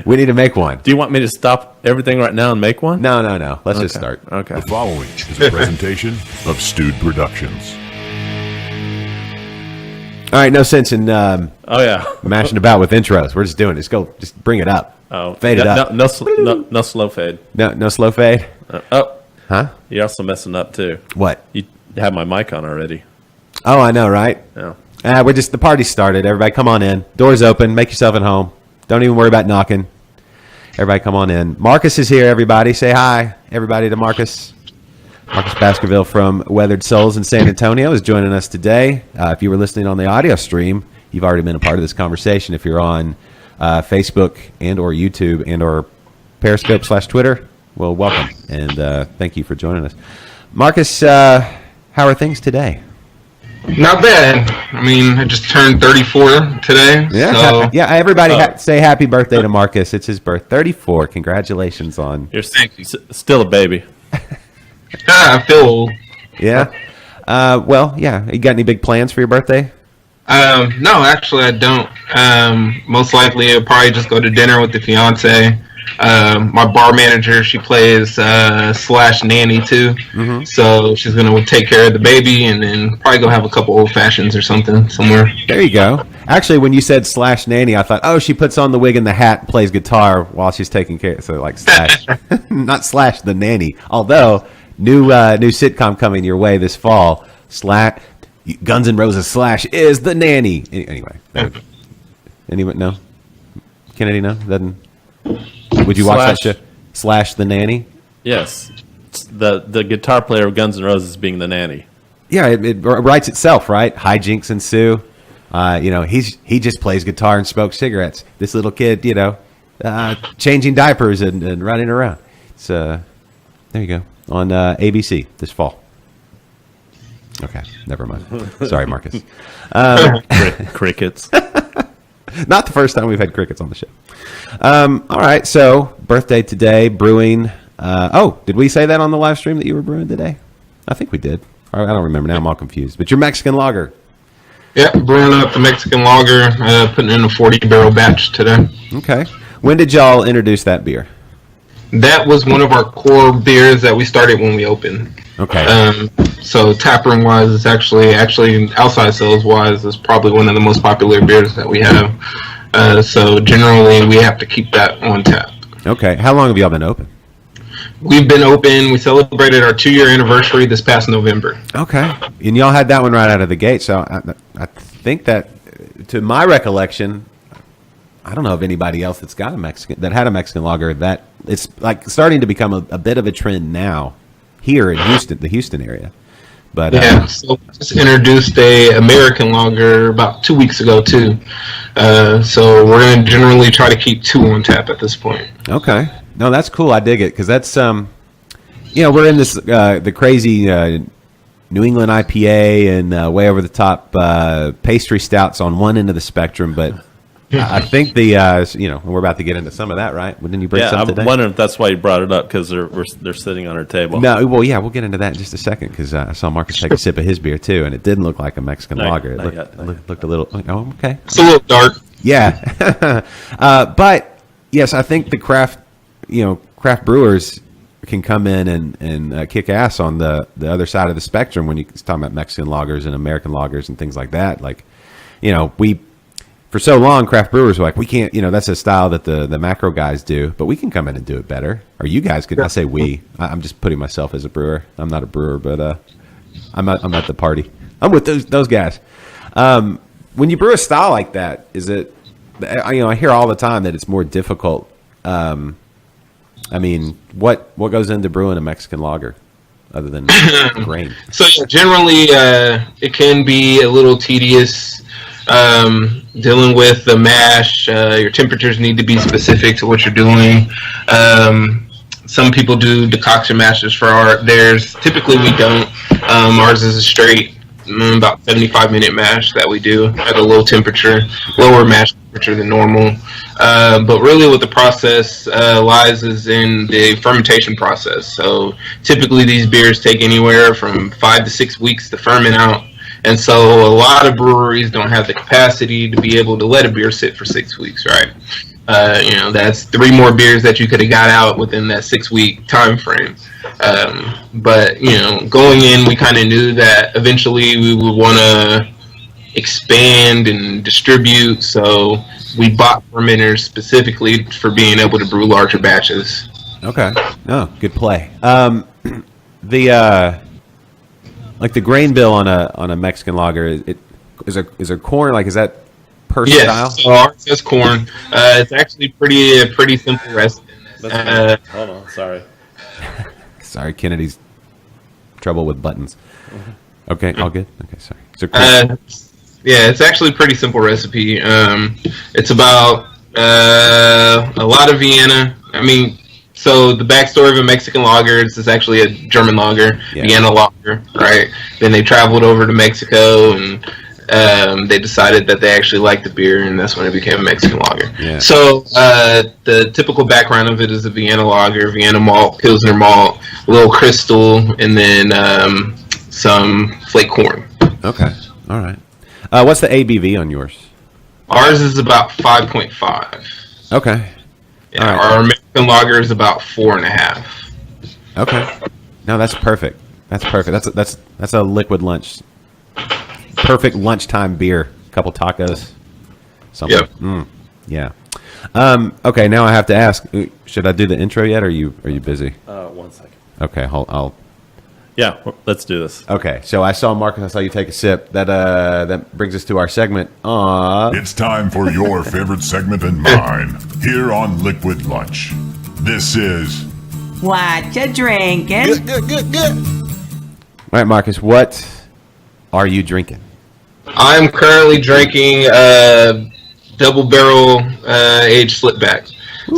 We need to make one. Do you want me to stop everything right now and make one? No. Let's just start. Okay. The following is a presentation of Stewed Productions. All right, no sense in mashing about with intros. We're just doing it. Just bring it up. Oh, fade it up. No slow fade. No slow fade. Huh? You're also messing up too. What? You have my mic on already. Oh, I know, right? Yeah. The party started. Everybody, come on in. Doors open. Make yourself at home. Don't even worry about knocking. Everybody, come on in. Marcus is here. Everybody, say hi. Everybody to Marcus. Marcus Baskerville from Weathered Souls in San Antonio is joining us today. If you were listening on the audio stream, you've already been a part of this conversation. If you're on Facebook and or YouTube and or Periscope/Twitter, well, welcome. And thank you for joining us. Marcus, how are things today? Not bad. I mean, I just turned 34 today. Yeah, so. Everybody say happy birthday to Marcus. It's his birth. 34. Congratulations on. You're still a baby. I feel old. Yeah. You got any big plans for your birthday? No, actually, I don't. Most likely, I'll probably just go to dinner with the fiance. My bar manager, she plays slash nanny too, so she's gonna take care of the baby and then probably go have a couple old fashions or something somewhere. There you go. Actually, when you said slash nanny, I thought, oh, she puts on the wig and the hat and plays guitar while she's taking care. So like slash, not slash the nanny. Although new sitcom coming your way this fall. Slash Guns N' Roses slash is the nanny. Anyway, anyone know? Kennedy know? Doesn't. Would you watch that show? Slash the nanny? Yes. The guitar player of Guns N' Roses being the nanny. Yeah, it writes itself, right? Hijinks ensue. He just plays guitar and smokes cigarettes. This little kid, changing diapers and running around. It's there you go on ABC this fall. Okay, never mind. Sorry, Marcus. Crickets. Not the first time we've had crickets on the show. All right, so birthday today, brewing. Did we say that on the live stream that you were brewing today? I think we did. I don't remember now. I'm all confused. But your Mexican lager. Yeah, brewing up the Mexican lager, putting in a 40-barrel batch today. Okay. When did y'all introduce that beer? That was one of our core beers that we started when we opened. Okay. So taproom wise, it's actually outside sales wise, is probably one of the most popular beers that we have. So generally, we have to keep that on tap. Okay. How long have y'all been open? We've been open. We celebrated our 2-year anniversary this past November. Okay. And y'all had that one right out of the gate. So I think that, to my recollection, I don't know of anybody else that had a Mexican lager that it's like starting to become a bit of a trend now here in Houston, the Houston area. But so we just introduced a American lager about 2 weeks ago too. So we're going to generally try to keep 2 on tap at this point. Okay. No, that's cool. I dig it because that's we're in this the crazy New England IPA and way over the top pastry stouts on one end of the spectrum, but I think we're about to get into some of that, right? Didn't you bring some today? I'm wondering if that's why you brought it up, because they're sitting on our table. No, well, yeah, we'll get into that in just a second, because I saw Marcus take a sip of his beer, too, and it didn't look like a Mexican lager. It looked a little, okay. It's a little dark. Yeah. But, yes, I think the craft brewers can come in and kick ass on the other side of the spectrum when you're talking about Mexican lagers and American lagers and things like that. Like, for so long, craft brewers were like, we can't, that's a style that the macro guys do, but we can come in and do it better. Or you guys could. I say we. I'm just putting myself as a brewer. I'm not a brewer, but I'm at the party. I'm with those guys. When you brew a style like that, is it? I hear all the time that it's more difficult. What goes into brewing a Mexican lager, other than grain? So generally, it can be a little tedious. Dealing with the mash, your temperatures need to be specific to what you're doing. Some people do decoction mashes for theirs. Typically we don't. Ours is a straight, about 75-minute mash that we do at a low temperature, lower mash temperature than normal. But really what the process lies is in the fermentation process. So typically these beers take anywhere from 5 to 6 weeks to ferment out. And so a lot of breweries don't have the capacity to be able to let a beer sit for 6 weeks, right? That's 3 more beers that you could have got out within that 6-week time frame. But going in, we kind of knew that eventually we would want to expand and distribute, so we bought fermenters specifically for being able to brew larger batches. Okay. Oh, good play. The grain bill on a Mexican lager, is there corn? Like, is that per style? Yes, so ours has corn. It's actually pretty simple recipe. Hold on, sorry. Sorry, Kennedy's trouble with buttons. Okay, all good. Okay, sorry. So yeah, it's actually a pretty simple recipe. It's about a lot of Vienna. So the backstory of a Mexican lager is actually a German lager, Vienna lager, right? Then they traveled over to Mexico, and they decided that they actually liked the beer, and that's when it became a Mexican lager. Yeah. So the typical background of it is a Vienna lager, Vienna malt, Pilsner malt, a little crystal, and then some flake corn. Okay, all right. What's the ABV on yours? Ours is about 5.5. Okay. Yeah, right. Our American lager is about 4.5. Okay. No, that's perfect. That's perfect. That's a liquid lunch. Perfect lunchtime beer. A couple tacos. Something. Yep. Yeah. Okay. Now I have to ask. Should I do the intro yet? Or are you busy? 1 second. Okay. I'll. Yeah, let's do this. Okay. So I saw Marcus. I saw you take a sip. That brings us to our segment. It's time for your favorite segment and mine here on Liquid Lunch. This is What you drinking? All right, Marcus. What are you drinking? I'm currently drinking double barrel aged slipback.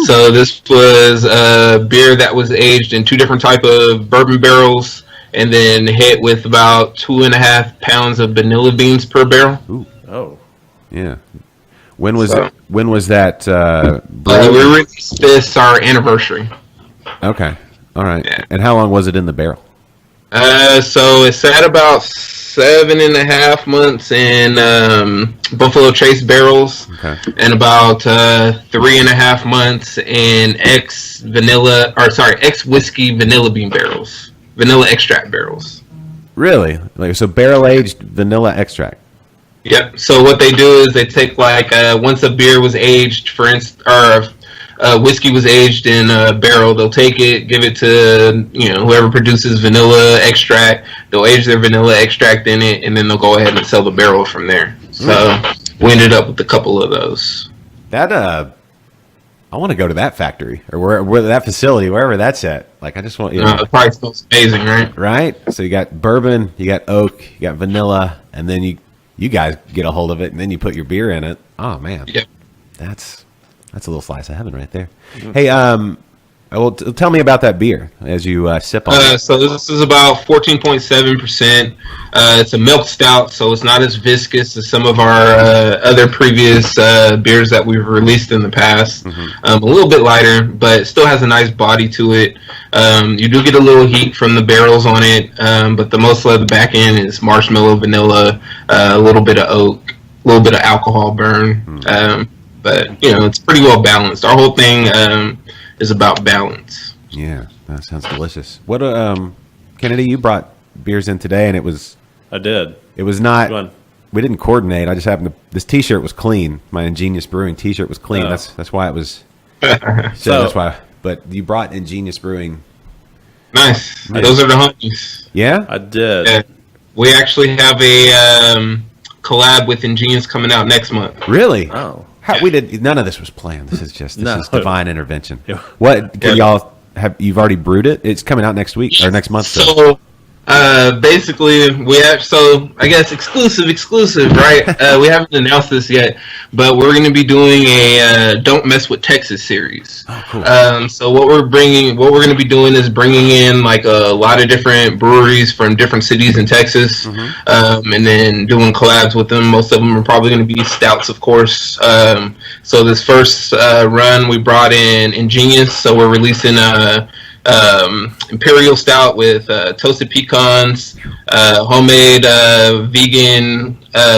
So this was a beer that was aged in 2 different type of bourbon barrels, and then hit with about 2.5 pounds of vanilla beans per barrel. Ooh. Oh. Yeah. When was that? We released this our anniversary. Okay. All right. Yeah. And how long was it in the barrel? So it sat about 7.5 months in Buffalo Trace barrels, Okay. and about 3.5 months in ex whiskey vanilla bean barrels, vanilla extract barrels. Really? So barrel aged vanilla extract. Yep. So what they do is they take once a beer was aged, for instance, or whiskey was aged in a barrel, they'll take it, give it to whoever produces vanilla extract. They'll age their vanilla extract in it, and then they'll go ahead and sell the barrel from there. So we ended up with a couple of those. That I want to go to that factory or where that facility, wherever that's at. Like, I just want The price smells amazing, right? right. So you got bourbon, you got oak, you got vanilla, and then you guys get a hold of it, and then you put your beer in it. Oh man, Yep. that's a little slice of heaven right there. Hey, well, tell me about that beer as you sip on it. So this is about 14.7%. It's a milk stout, so it's not as viscous as some of our other previous beers that we've released in the past. A little bit lighter, but it still has a nice body to it. You do get a little heat from the barrels on it, but the most of the back end is marshmallow, vanilla, a little bit of oak, a little bit of alcohol burn. But it's pretty well balanced. Our whole thing is about balance. Yeah, that sounds delicious. What Kennedy, you brought beers in today, and I did. it was not. Go on. We didn't coordinate. I just happened to. This T-shirt was clean. My Ingenious Brewing T-shirt was clean. Oh. That's why it was. So- that's why. But you brought Ingenious Brewing. Nice. Those are the homies. Yeah. I did. Yeah. We actually have a collab with Ingenious coming out next month. Really? Oh. We did. None of this was planned. This is just No. is divine intervention. Yeah. What? Can y'all have? You've already brewed it. It's coming out next week or next month. So basically, we have, so I guess exclusive, right? We haven't announced this yet, but we're going to be doing a "Don't Mess with Texas" series. Oh, cool. So what we're going to be doing is bringing in like a lot of different breweries from different cities in Texas, and then doing collabs with them. Most of them are probably going to be stouts, of course. So this first run, we brought in Ingenious, so we're releasing a imperial stout with toasted pecans, homemade vegan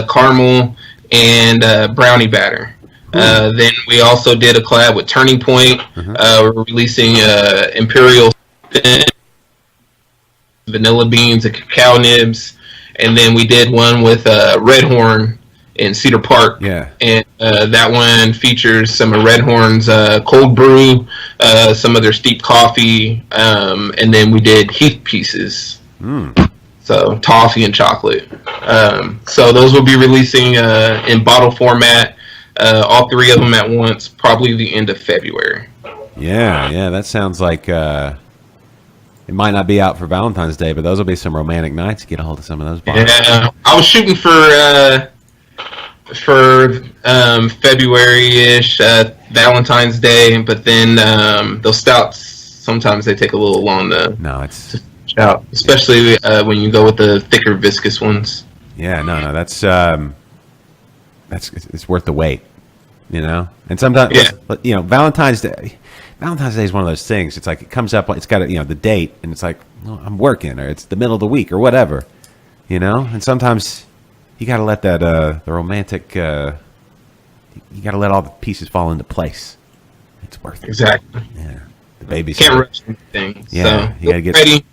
caramel, and brownie batter. Then we also did a collab with Turning Point. We're releasing Imperial vanilla beans and cacao nibs. And then we did one with Red Horn in Cedar Park. Yeah. And that one features some of Red Horn's cold brew, some of their steeped coffee, and then we did Heath pieces. So toffee and chocolate. So those will be releasing in bottle format, all three of them at once, probably the end of February. Yeah, that sounds like it might not be out for Valentine's Day, but those will be some romantic nights. Get a hold of some of those bottles. Yeah, I was shooting for February-ish, Valentine's Day, but then those stouts, sometimes they take a little long to out, especially when you go with the thicker viscous ones. Yeah, no, that's it's worth the wait, you know. And sometimes, you know, Valentine's Day is one of those things. It's like it comes up, it's got the date, and it's like, well, I'm working, or it's the middle of the week, or whatever, you know. And sometimes you got to let that the romantic, you got to let all the pieces fall into place. It's worth it. Exactly. Yeah, the baby's can't rush anything. Yeah, so you gotta get ready.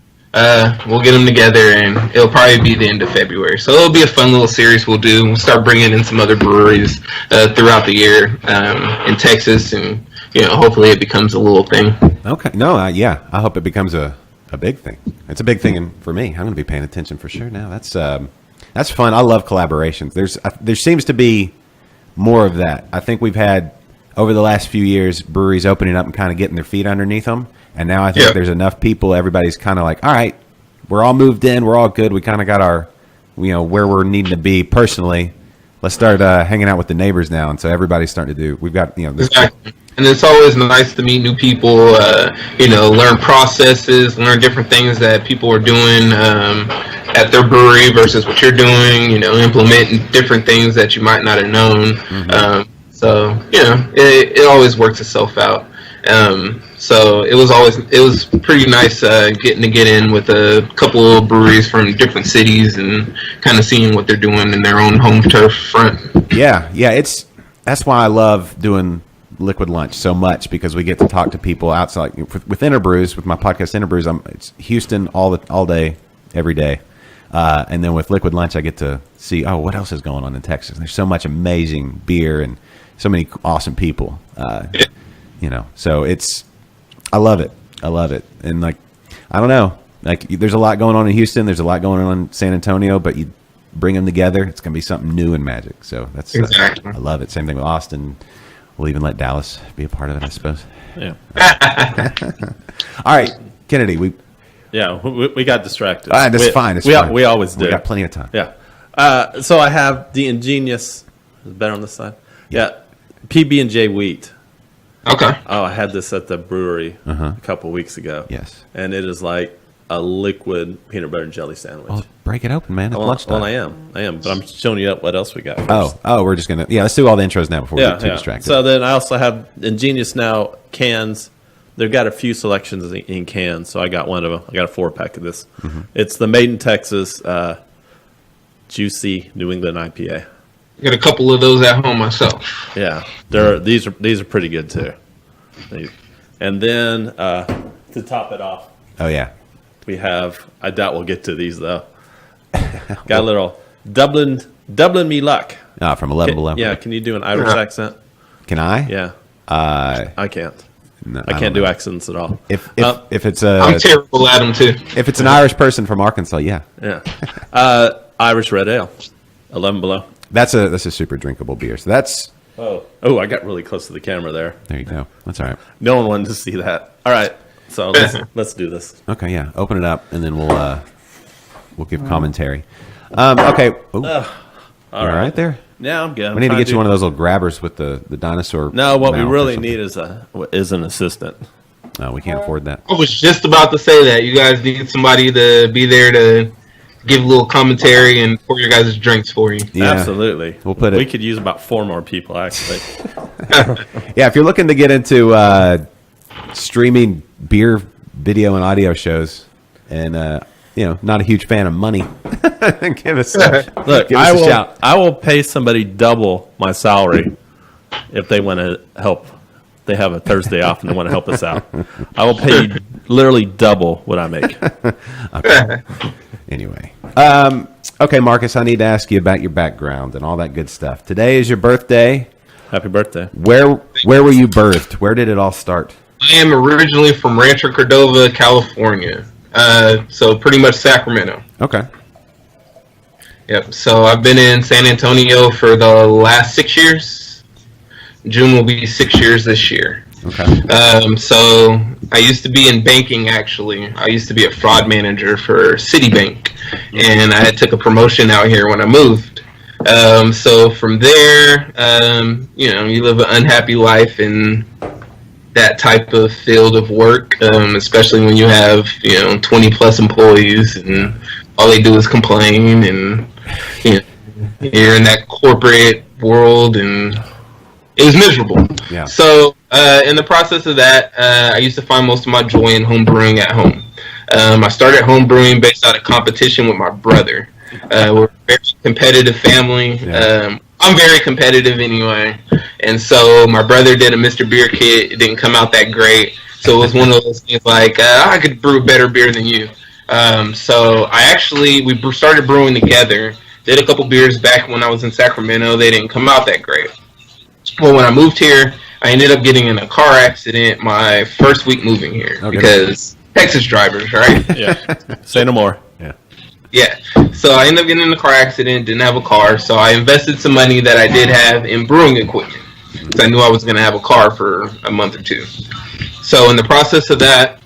We'll get them together, and it'll probably be the end of February. So it'll be a fun little series we'll do. We'll start bringing in some other breweries throughout the year in Texas, and hopefully it becomes a little thing. Okay. No, I hope it becomes a big thing. It's a big thing for me. I'm going to be paying attention for sure now. That's fun. I love collaborations. There seems to be more of that. I think we've had, over the last few years, breweries opening up and kind of getting their feet underneath them. And now I think there's enough people, everybody's kind of like, all right, we're all moved in, we're all good. We kind of got our, where we're needing to be personally. Let's start hanging out with the neighbors now. And so everybody's starting to do, we've got, this. Exactly. And it's always nice to meet new people, learn processes, learn different things that people are doing at their brewery versus what you're doing, implementing different things that you might not have known. So it always works itself out. So it was pretty nice getting to get in with a couple of breweries from different cities and kind of seeing what they're doing in their own home turf front. Yeah, that's why I love doing Liquid Lunch so much, because we get to talk to people outside with Interbrews, with my podcast Interbrews. It's Houston all day, every day. And then with Liquid Lunch, I get to see, what else is going on in Texas. There's so much amazing beer and so many awesome people. So I love it. And I don't know, there's a lot going on in Houston. There's a lot going on in San Antonio, but you bring them together, it's going to be something new and magic. So that's exactly. I love it. Same thing with Austin. We'll even let Dallas be a part of it, I suppose. Yeah. All right, Kennedy. We got distracted. That's fine. It's fine. We always do. We got plenty of time. Yeah. So I have the ingenious. Is it better on this side? Yeah. PB&J wheat. Okay. Oh, I had this at the brewery a couple weeks ago. Yes. And it is like a liquid peanut butter and jelly sandwich. Oh, break it open, man. It's lunchtime. Well, I am. But I'm showing you what else we got first. We're just going to, let's do all the intros now before we get too distracted. So then I also have Ingenious now cans. They've got a few selections in cans, so I got one of them. I got a 4-pack of this. It's the Made in Texas Juicy New England IPA. I got a couple of those at home myself. Yeah, these are pretty good too. And then to top it off, we have. I doubt we'll get to these though. Got a little Dublin Me Luck. From 11 Below. Yeah, can you do an Irish accent? Can I? Yeah. I can't. No, I can't do accents at all. If it's I'm terrible at them too. If it's an Irish person from Arkansas, Yeah. Irish Red Ale, 11 Below. That's a super drinkable beer. So that's. Oh! I got really close to the camera there. There you go. That's all right. No one wanted to see that. All right, so let's do this. Okay, yeah. Open it up, and then we'll give commentary. Okay. All right there. Yeah, I'm good. We need to get you one of those little grabbers with the dinosaur. No, what we really need is an assistant. No, we can't afford that. I was just about to say that. You guys need somebody to be there to give a little commentary and pour your guys' drinks for you. Yeah, absolutely. We'll put it. We could use about 4 more people, actually. Yeah, if you're looking to get into streaming beer, video, and audio shows, and not a huge fan of money, give us a shout. I will pay somebody double my salary if they want to help. They have a Thursday off and they want to help us out. I will pay you literally double what I make. Okay. Anyway. Okay, Marcus, I need to ask you about your background and all that good stuff. Today is your birthday. Happy birthday. Where were you birthed? Where did it all start? I am originally from Rancho Cordova, California. So pretty much Sacramento. Okay. Yep. So I've been in San Antonio for the last 6 years. June will be 6 years this year. Okay. So I used to be in banking, actually. I used to be a fraud manager for Citibank, and I took a promotion out here when I moved. So from there, you live an unhappy life in that type of field of work, especially when you have, 20 plus employees and all they do is complain, and you're in that corporate world, and it was miserable. Yeah. So in the process of that, I used to find most of my joy in home brewing at home. I started home brewing based out of competition with my brother. We're a very competitive family. Yeah. I'm very competitive anyway. And so my brother did a Mr. Beer kit. It didn't come out that great. So it was one of those things like, I could brew better beer than you. So we started brewing together. Did a couple beers back when I was in Sacramento. They didn't come out that great. Well, when I moved here, I ended up getting in a car accident my first week moving here because Texas drivers, right? Yeah. Say no more. Yeah. So I ended up getting in a car accident, didn't have a car, so I invested some money that I did have in brewing equipment because I knew I was going to have a car for a month or two. So in the process of that,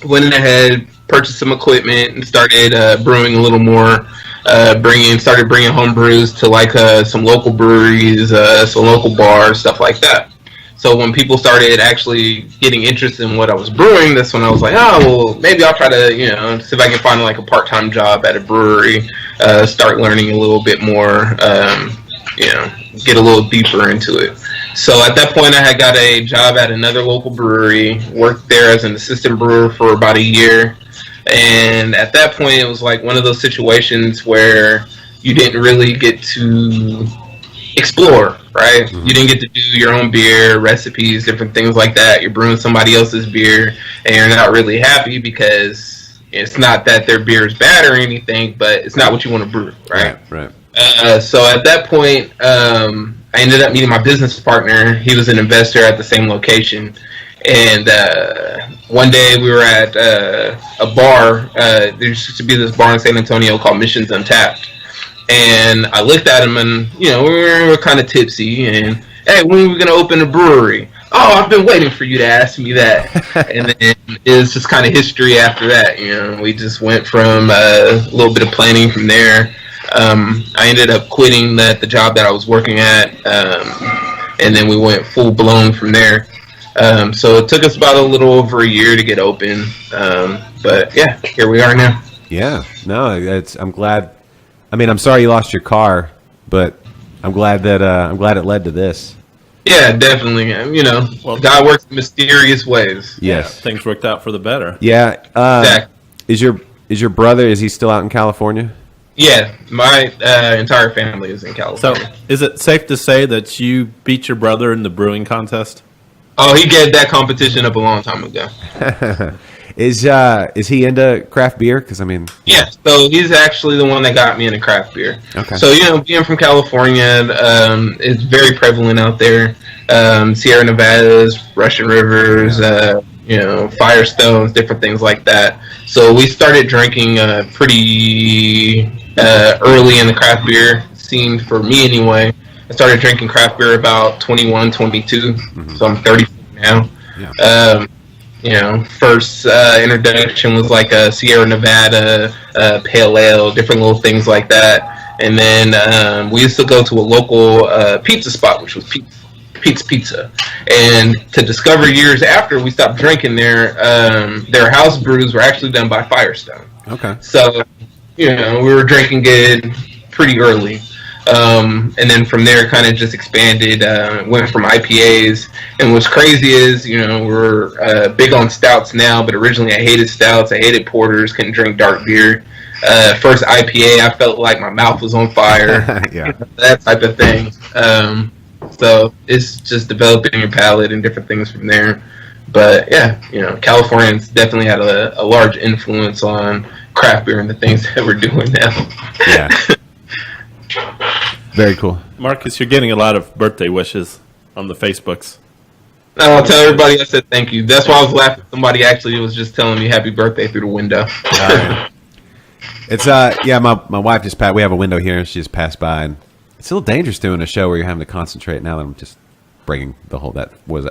went ahead, purchased some equipment, and started brewing a little more. Started bringing home brews to like some local breweries, some local bars, stuff like that. So when people started actually getting interested in what I was brewing, that's when I was like, maybe I'll try to, see if I can find like a part-time job at a brewery, start learning a little bit more, get a little deeper into it. So at that point, I had got a job at another local brewery, worked there as an assistant brewer for about a year. And at that point, it was like one of those situations where you didn't really get to explore, right? Mm-hmm. You didn't get to do your own beer, recipes, different things like that. You're brewing somebody else's beer, and you're not really happy because it's not that their beer is bad or anything, but it's not what you want to brew, right? Right. So at that point, I ended up meeting my business partner. He was an investor at the same location. And one day we were at a bar. There used to be this bar in San Antonio called Missions Untapped. And I looked at him and, we were kind of tipsy. And, hey, when are we going to open a brewery? Oh, I've been waiting for you to ask me that. And then it was just kind of history after that. We just went from a little bit of planning from there. I ended up quitting the job that I was working at. And then we went full blown from there. So it took us about a little over a year to get open. But yeah, here we are now. Yeah, no, I'm glad. I mean, I'm sorry you lost your car, but I'm glad it led to this. Yeah, definitely. Well, God works in mysterious ways. Yes, yeah, things worked out for the better. Yeah. Exactly. Is your brother? Is he still out in California? Yeah, my entire family is in California. So, is it safe to say that you beat your brother in the brewing contest? Oh, he gave that competition up a long time ago. Is he into craft beer? Because yeah. So he's actually the one that got me into craft beer. Okay. So being from California, it's very prevalent out there. Sierra Nevadas, Russian Rivers, Firestones, different things like that. So we started drinking pretty early in the craft beer scene for me anyway. I started drinking craft beer about 21, 22, so I'm 34 now. Yeah. First introduction was like a Sierra Nevada, Pale Ale, different little things like that. And then we used to go to a local pizza spot, which was Pete's Pizza. And to discover years after we stopped drinking there, their house brews were actually done by Firestone. Okay. So, we were drinking it pretty early. And then from there kind of just expanded, went from IPAs. And what's crazy is, we're big on stouts now, but originally I hated stouts, I hated porters, couldn't drink dark beer. First IPA, I felt like my mouth was on fire. Yeah. That type of thing. So it's just developing your palate and different things from there. But yeah, Californians definitely had a large influence on craft beer and the things that we're doing now. Yeah. Very cool. Marcus, you're getting a lot of birthday wishes on the Facebooks. I'll tell everybody I said thank you. That's why I was laughing. Somebody actually was just telling me happy birthday through the window. It's my wife just passed. We have a window here, and she just passed by, and it's a little dangerous doing a show where you're having to concentrate. Now that I'm just breaking the whole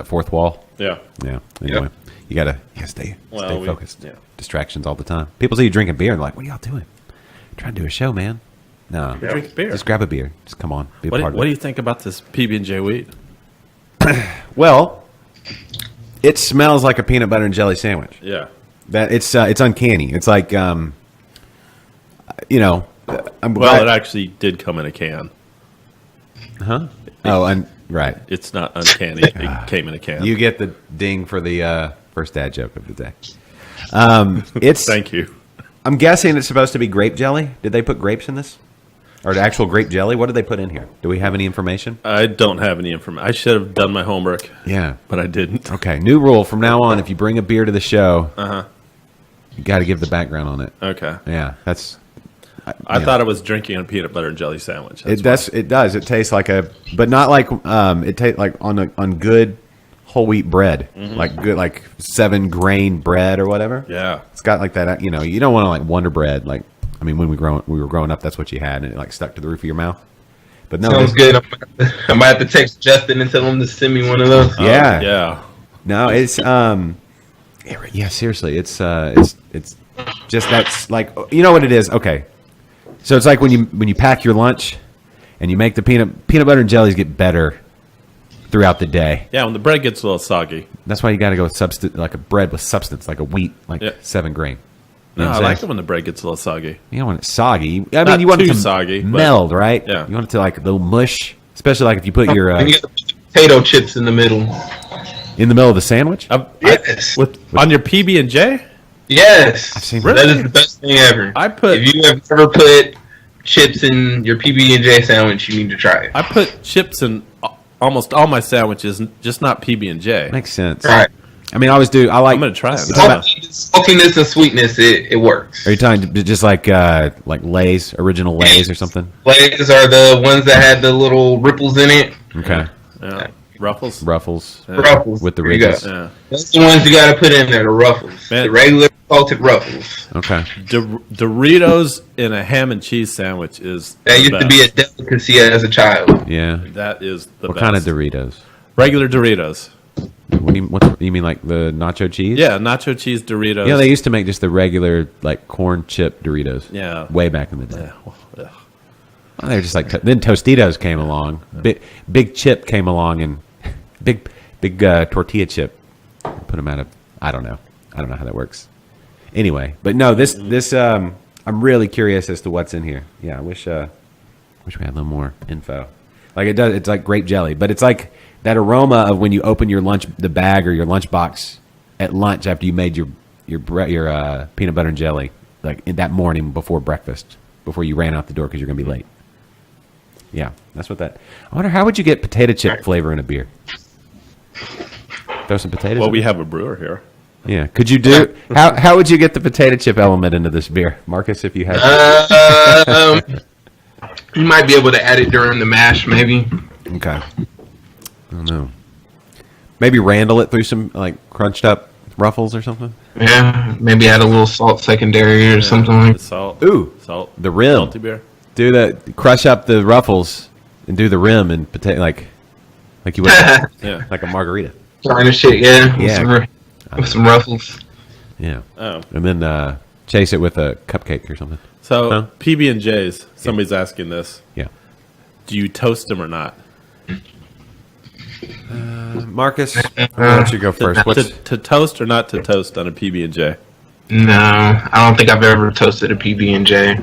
fourth wall. Yeah. Yeah. Anyway, you gotta stay focused. Yeah. Distractions all the time. People see you drinking beer and they're like, "What are y'all doing? I'm trying to do a show, man." No, Drink beer. Just grab a beer. Just come on. Be a part of it. What do you think about this PB&J wheat? Well, it smells like a peanut butter and jelly sandwich. Yeah. That it's uncanny. It's like I'm Well, glad. it actually did come in a can. Huh? Oh, right. It's not uncanny. It came in a can. You get the ding for the first dad joke of the day. It's. Thank you. I'm guessing it's supposed to be grape jelly. Did they put grapes in this? Or the actual grape jelly? What did they put in here? Do we have any information? I don't have any information. I should have done my homework. Yeah. But I didn't. Okay. New rule from now on: if you bring a beer to the show, you got to give the background on it. Okay. Yeah, that's. I thought I was drinking a peanut butter and jelly sandwich. It does. It does. It tastes like but not like it tastes like on good whole wheat bread, like good 7 grain bread or whatever. Yeah. It's got like that. You don't want to like Wonder Bread. Like when we were growing up, that's what you had, and it like stuck to the roof of your mouth. But no, Sounds good. I might have to text Justin and tell him to send me one of those. Yeah. Yeah. No, it's yeah. Seriously, it's just that's like what it is. Okay. So it's like when you pack your lunch and you make the peanut butter and jellies get better throughout the day. Yeah, when the bread gets a little soggy. That's why you got to go with like a bread with substance, like a wheat, 7 grain. You know No, what I I'm like saying? it when the bread gets a little soggy. You don't want it soggy. I Not mean, you want it too to soggy, but- meld, right? Yeah. You want it to like a little mush, especially like if you put your And you got the potato chips in the middle. in the middle of the sandwich. Yes. On your PB&J? Yes. I've seen That is the best thing ever. If you have ever put chips in your PB&J sandwich, you need to try it. I put chips in almost all my sandwiches, just not PB&J. Makes sense. Right. I mean, I always do. I like. I'm going to try it. Saltiness and sweetness, it works. Are you talking just like Lay's, original Lay's or something? Lay's are the ones that had the little ripples in it. Okay. Yeah. Ruffles? Ruffles. Ruffles. With the There you go. ridges. Yeah. That's the ones you got to put in there, the Ruffles. Man. The regular salted Ruffles. Okay. Doritos in a ham and cheese sandwich is That the used to be a delicacy as a child. Yeah. That is the What best. kind of Doritos? Regular Doritos. What you mean like the nacho cheese? Yeah, nacho cheese Doritos. Yeah, they used to make just the regular like corn chip Doritos. Yeah. Way back in the day. Yeah, well, ugh. Well, they were just like then Tostitos came along. Big chip came along and big tortilla chip. Put them out of I don't know how that works. Anyway, but no, this I'm really curious as to what's in here. Yeah, I wish we had a little more info. Like it does, it's like grape jelly, but it's like that aroma of when you open the bag or your lunchbox at lunch after you made your peanut butter and jelly, like in that morning before breakfast, before you ran out the door because you're gonna be late. Yeah, that's what that. I wonder how would you get potato chip flavor in a beer? Throw some potatoes. Well, in we it? have a brewer here. Yeah. Could you do how would you get the potato chip element into this beer, Marcus? If you had, You might be able to add it during the mash, maybe. okay. I don't know. Maybe Randall it through some like crunched up Ruffles or something. Yeah, maybe add a little salt secondary or something like that. Salt. Ooh, Salt. the rim. Salty beer. Crush up the Ruffles and do the rim and potato like you would Yeah. like a margarita. Garnish it, yeah. Yeah. With some Ruffles. Yeah. Oh. And then chase it with a cupcake or something. So Huh? PB&Js, somebody's asking this. Yeah. Do you toast them or not? Marcus, why don't you go first? To toast or not to toast on a PB&J? No, I don't think I've ever toasted a PB&J.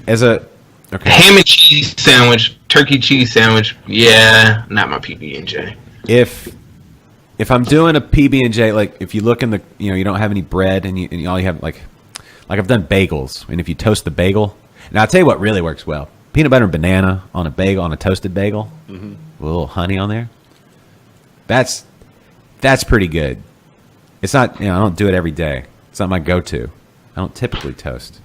As a okay. Ham and cheese sandwich, turkey cheese sandwich, yeah, not my PB&J. If I'm doing a PB&J, like if you look in the, you don't have any bread and all you have like I've done bagels, and if you toast the bagel, now I'll tell you what really works well. peanut butter and banana on a bagel, on a toasted bagel, with a little honey on there. That's pretty good. It's not, I don't do it every day. It's not my go-to. I don't typically toast.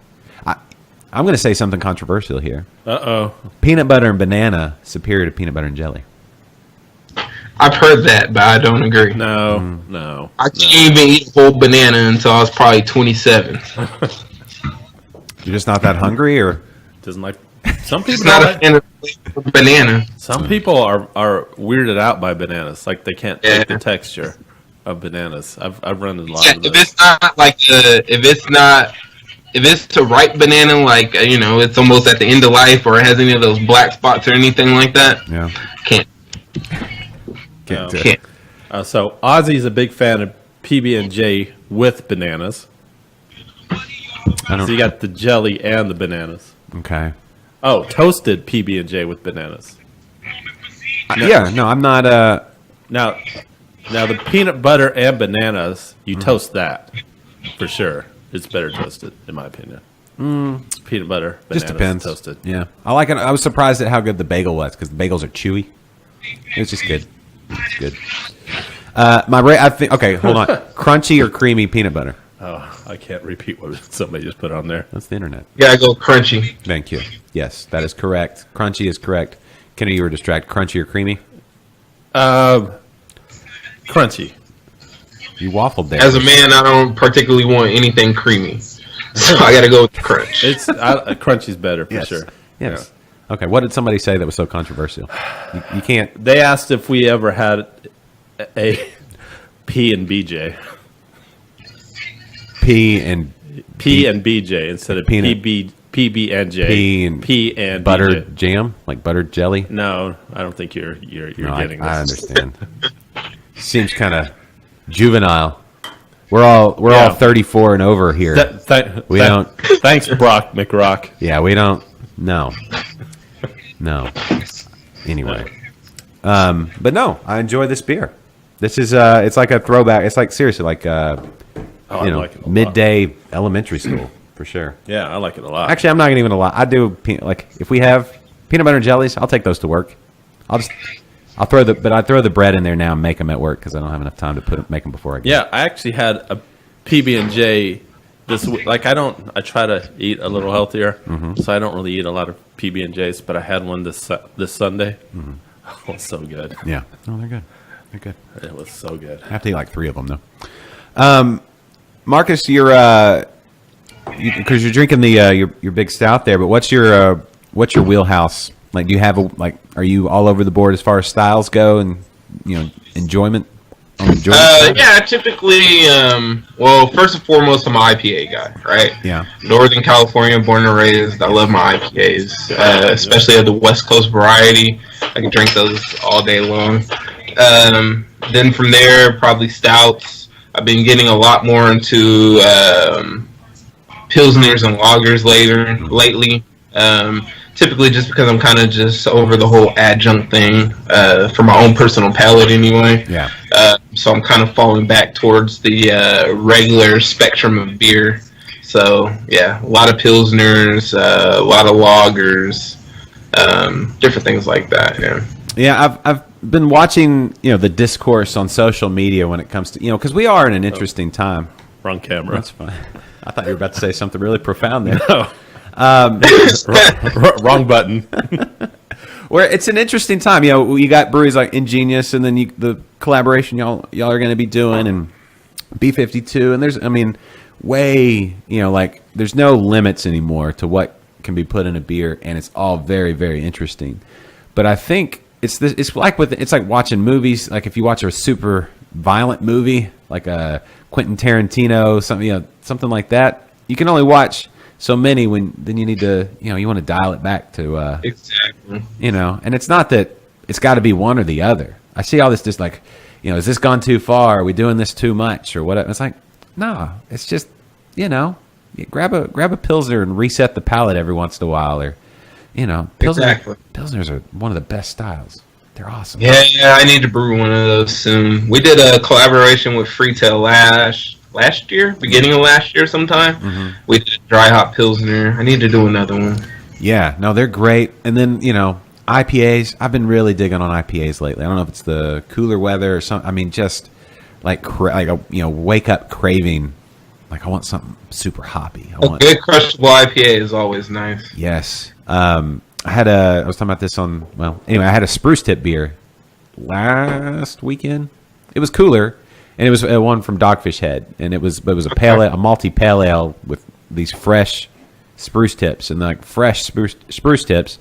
I'm going to say something controversial here. Uh-oh. Peanut butter and banana superior to peanut butter and jelly. I've heard that, but I don't agree. No. I can't even eat a whole banana until I was probably 27. You're just not that hungry, or Doesn't like some people. It's not a fan of banana. Some people are weirded out by bananas. Like they can't take the texture of bananas. I've run into a lot of those. If it's not like if it's a ripe banana, like it's almost at the end of life, or it has any of those black spots or anything like that. yeah, Can't. So Ozzy's a big fan of PB&J with bananas. So you got the jelly and the bananas. Okay. Oh, toasted PB&J with bananas. I'm not. Now the peanut butter and bananas, you toast that for sure. It's better toasted, in my opinion. Peanut butter, bananas, Just depends. toasted. Yeah, I like it. I was surprised at how good the bagel was because the bagels are chewy. It's just good. It's good. I think. Okay, hold on. Crunchy or creamy peanut butter? Oh, I can't repeat what somebody just put on there. That's the internet. You gotta go crunchy. Thank you. Yes, that is correct. Crunchy is correct. Kenny, you were distracted. Crunchy or creamy? Crunchy. You waffled there. As a man, I don't particularly want anything creamy, so I gotta go with crunch. Crunchy's better for sure. Yes. Yeah. Okay. What did somebody say that was so controversial? You can't. They asked if we ever had a P and BJ. P and BJ instead of peanut. PB and J. P and buttered BJ. jam, like buttered jelly. No, I don't think you're No, getting this. I understand. Seems kind of juvenile. We're all 34 and over here. Thanks, Brock McRock. Yeah, we don't. No. Anyway, but no, I enjoy this beer. This is it's like a throwback. It's like seriously like I like it a lot. midday elementary school for sure. Yeah, I like it a lot. Actually, I'm not even gonna lie. I do like if we have peanut butter and jellies, I'll take those to work. I throw the bread in there now and make them at work because I don't have enough time to make them before I get. Yeah, I actually had a PB&J this week. Like I try to eat a little healthier, so I don't really eat a lot of PB&Js. But I had one this Sunday. Oh, it was so good. Yeah. Oh, they're good. They're good. It was so good. I have to eat like 3 of them though. Marcus, because you're drinking the your big stout there, but what's your wheelhouse? Like, do you have are you all over the board as far as styles go and enjoyment? Yeah, typically. Well, first and foremost, I'm an IPA guy, right? Yeah. Northern California, born and raised. I love my IPAs, especially of the West Coast variety. I can drink those all day long. Then from there, probably stouts. I've been getting a lot more into pilsners and lagers lately. Typically just because I'm kind of just over the whole adjunct thing for my own personal palate anyway. Yeah. So I'm kind of falling back towards the regular spectrum of beer. So, yeah, a lot of pilsners, a lot of lagers, different things like that, yeah. Yeah, I've been watching, the discourse on social media when it comes to, because we are in an interesting time. Wrong camera. That's fine. I thought you were about to say something really profound there. No. Wrong button. Where it's an interesting time. You got breweries like Ingenious, and then the collaboration y'all are going to be doing, and B52, and there's, there's no limits anymore to what can be put in a beer, and it's all very, very interesting. But I think it's like watching movies. Like if you watch a super violent movie, like a Quentin Tarantino, something like that, you can only watch so many then you need to, you want to dial it back to, Exactly. And it's not that it's got to be one or the other. I see all this just like, is this gone too far? Are we doing this too much or whatever? It's like, no, it's just, you grab a Pilsner and reset the palate every once in a while or, Pilsners are one of the best styles. They're awesome. Yeah, I need to brew one of those soon. We did a collaboration with Freetail last year, beginning of last year sometime. We did a dry hop Pilsner. I need to do another one. Yeah, no, they're great. And then, IPAs. I've been really digging on IPAs lately. I don't know if it's the cooler weather or something. I mean, just wake up craving. Like I want something super hoppy. A good crushable IPA is always nice. Yes. I was talking about this I had a spruce tip beer last weekend. It was cooler, and it was one from Dogfish Head, and it was a malty pale ale with these fresh spruce tips, and like fresh spruce tips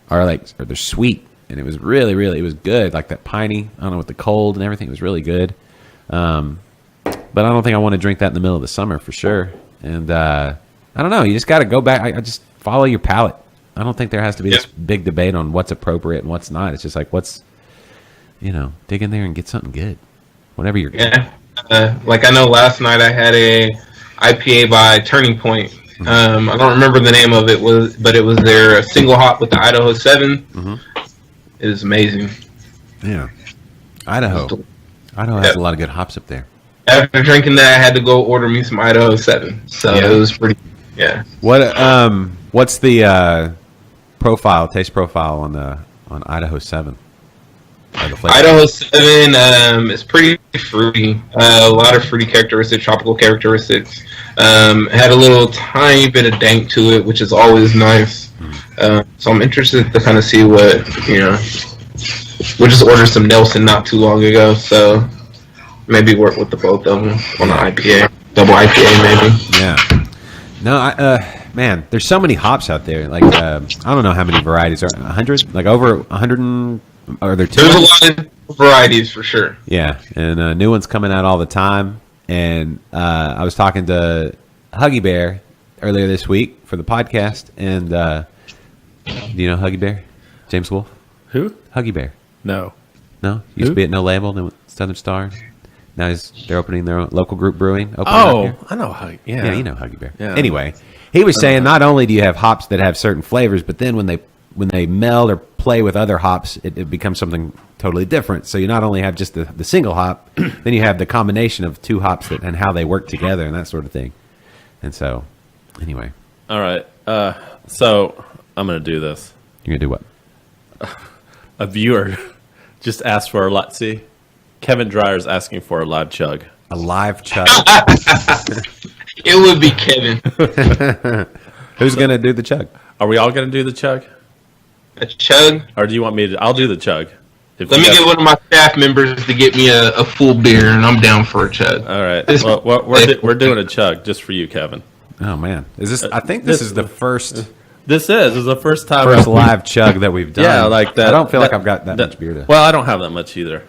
they're sweet, and it was really, really, it was good, like that piney. I don't know, with the cold and everything, it was really good. But I don't think I want to drink that in the middle of the summer for sure. And I don't know, you just got to go back. I just follow your palate. I don't think there has to be this big debate on what's appropriate and what's not. It's just like dig in there and get something good, whatever you're. Yeah, like I know last night I had a IPA by Turning Point. I don't remember the name of it, but it was their single hop with the Idaho 7. Mm-hmm. It was amazing. Yeah, Idaho has a lot of good hops up there. After drinking that, I had to go order me some Idaho 7. So it was pretty. Yeah. What's the taste profile on Idaho 7? Idaho 7 is pretty fruity. A lot of fruity characteristics, tropical characteristics. Had a little tiny bit of dank to it, which is always nice. So I'm interested to kind of see what, we just ordered some Nelson not too long ago, so maybe work with the both of them on an IPA, double IPA maybe. Yeah. No, man, there's so many hops out there. Like, I don't know how many varieties are. 100? Like over 100? Are there 2? There's a lot of varieties for sure. Yeah, and new ones coming out all the time. And I was talking to Huggy Bear earlier this week for the podcast. And do you know Huggy Bear? James Wolfe? Who? Huggy Bear. No. No? Used to be at No Label, then Southern Star. Now they're opening their own local group brewing. I know Huggy. Yeah, you know Huggy Bear. Yeah. Anyway, he was saying not only do you have hops that have certain flavors, but then when they meld or play with other hops, it becomes something totally different. So you not only have just the single hop, then you have the combination of two hops and how they work together and that sort of thing. And so, anyway. All right. So I'm going to do this. You're going to do what? A viewer just asked for see, Kevin Dryer's asking for a live chug. A live chug? It would be Kevin. Who's going to do the chug? Are we all going to do the chug? A chug? Or do you want me to? I'll do the chug. Let me get one of my staff members to get me a full beer, and I'm down for a chug. All right. Well, we're doing a chug just for you, Kevin. Oh, man. Is this? I think this is the first... This is the first time. First live chug that we've done. Yeah, like that. I don't feel like I've got that much beer to... Well, I don't have that much either.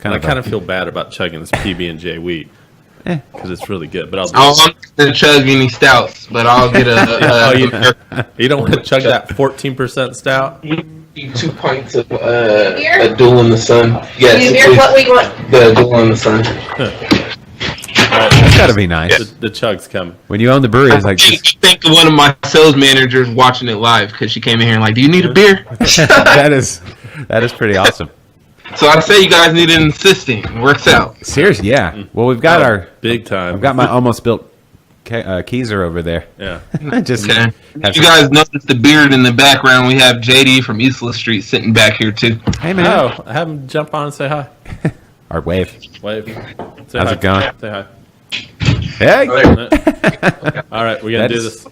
I kind of feel bad about chugging this PB&J wheat. Because it's really good. But I'm not going to chug any stouts, but I'll get a... You don't want to chug that 14% stout? 2 pints of a Duel in the Sun. Yes, you hear what we want? The Duel in the Sun. That's got to be nice. The chug's coming. When you own the brewery, it's like... I think one of my sales managers watching it live because she came in here and like, do you need a beer? That is pretty awesome. So I say you guys need an assistant. It works out. Seriously, yeah. Well, we've got our... Big time. I've got my almost built Keezer over there. Yeah. Just okay. You guys notice the beard in the background. We have JD from Eastland Street sitting back here, too. Hey, man. Oh, have him jump on and say hi. Or wave. Wave. Say How's hi. it going? Say hi. Hey! All right, we're going to do this.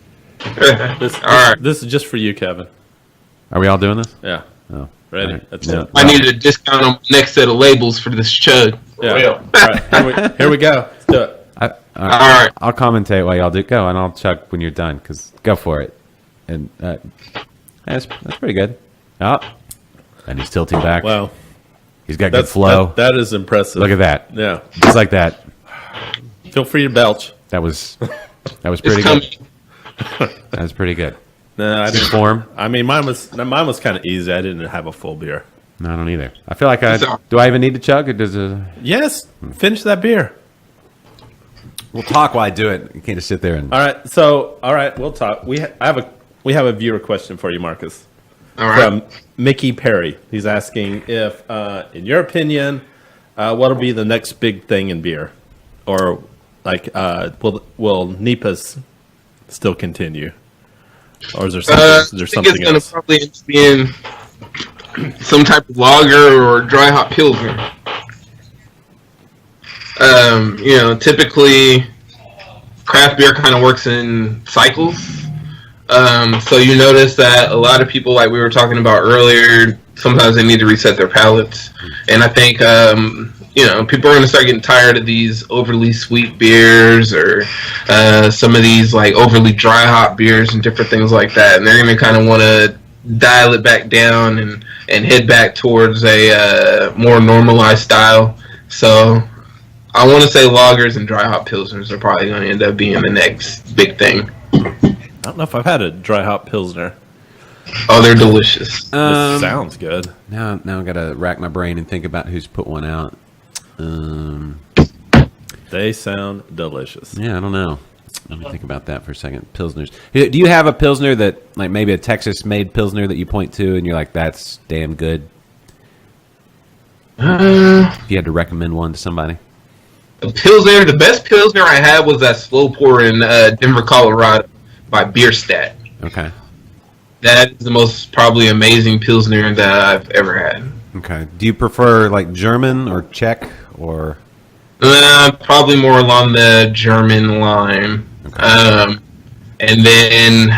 This is just for you, Kevin. Are we all doing this? Yeah. Oh. Ready? Right. That's Yeah. it. I need a discount on my next set of labels for this chug. Yeah. All right, here we go. Let's do it. All right. I'll commentate while y'all do go, and I'll chug when you're done, because go for it. And that's pretty good. Oh, and he's tilting back. Wow. He's got good flow. That is impressive. Look at that. Yeah. Just like that. Feel free to belch. That was pretty good. That was pretty good. No, I didn't. Form. I mean, mine was kind of easy. I didn't have a full beer. No, I don't either. I feel like do I even need to chug, or does it? Yes. Finish that beer. We'll talk while I do it. You can't just sit there and. All right. We'll talk. We have a viewer question for you, Marcus. All right. From Mickey Perry. He's asking if, in your opinion, what'll be the next big thing in beer, or like will NEPAs still continue? Or is there I something, think it's going to probably end up being some type of lager or dry hop pilsner. Typically craft beer kind of works in cycles. So you notice that a lot of people, like we were talking about earlier, sometimes they need to reset their palates. And I think, people are going to start getting tired of these overly sweet beers or some of these like overly dry hop beers and different things like that. And they're going to kind of want to dial it back down and head back towards a more normalized style. So I want to say lagers and dry hop pilsners are probably going to end up being the next big thing. I don't know if I've had a dry hop pilsner. Oh, they're delicious. This sounds good. Now I got to rack my brain and think about who's put one out. They sound delicious. Yeah, I don't know. Let me think about that for a second. Pilsners. Do you have a pilsner that, like maybe a Texas-made pilsner that you point to and you're like, that's damn good? If you had to recommend one to somebody. The best pilsner I had was that slow pour in Denver, Colorado by Bierstadt. Okay. That is the most probably amazing pilsner that I've ever had. Okay. Do you prefer like German or Czech or? Probably more along the German line. Okay. And then,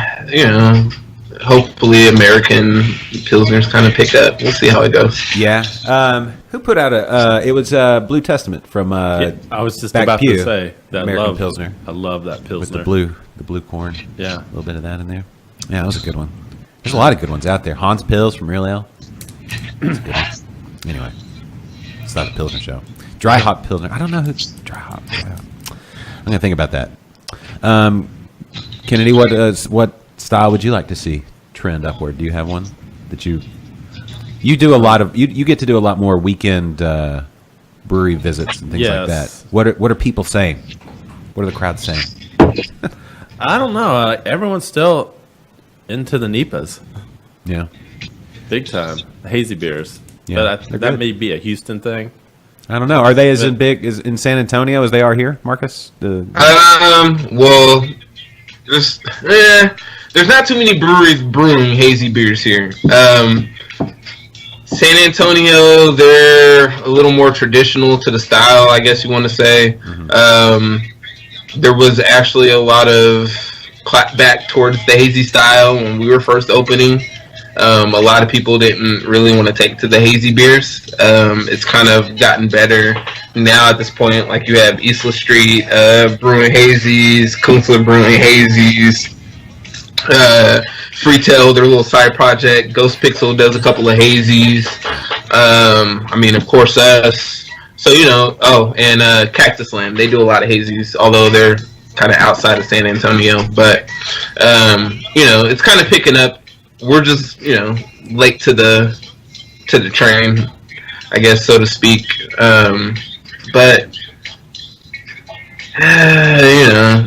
hopefully American pilsners kind of pick up. We'll see how it goes. Yeah. Who put out it was Blue Testament from I was just Back about Pew, to say that American Pilsner. I love that pilsner. With the blue corn. Yeah. A little bit of that in there. Yeah, that was a good one. There's a lot of good ones out there. Hans Pils from Real Ale. That's a good one. Anyway, it's not a Pilsner show. Dry hop Pilsner. I don't know who's dry hop. I'm going to think about that. Kennedy, what style would you like to see trend upward? Do you have one that you do a lot of? You get to do a lot more weekend brewery visits and things like that. What are people saying? What are the crowds saying? I don't know. Everyone's still into the Nipas. Yeah, big time. Hazy beers. Yeah, but that may be a Houston thing. I don't know. Are they as big as in San Antonio as they are here, Marcus? Well, there's not too many breweries brewing hazy beers here. San Antonio, they're a little more traditional to the style, I guess you want to say. Mm-hmm. There was actually a lot of clap back towards the hazy style when we were first opening. A lot of people didn't really want to take to the hazy beers. It's kind of gotten better now at this point. Like you have Isla Street brewing hazies, Kunstler brewing hazies, Freetail, their little side project. Ghost Pixel does a couple of hazies. Of course us. So, and Cactus Land, they do a lot of hazies, although they're kind of outside of San Antonio. But, it's kind of picking up. We're just, late to the train, I guess, so to speak. But,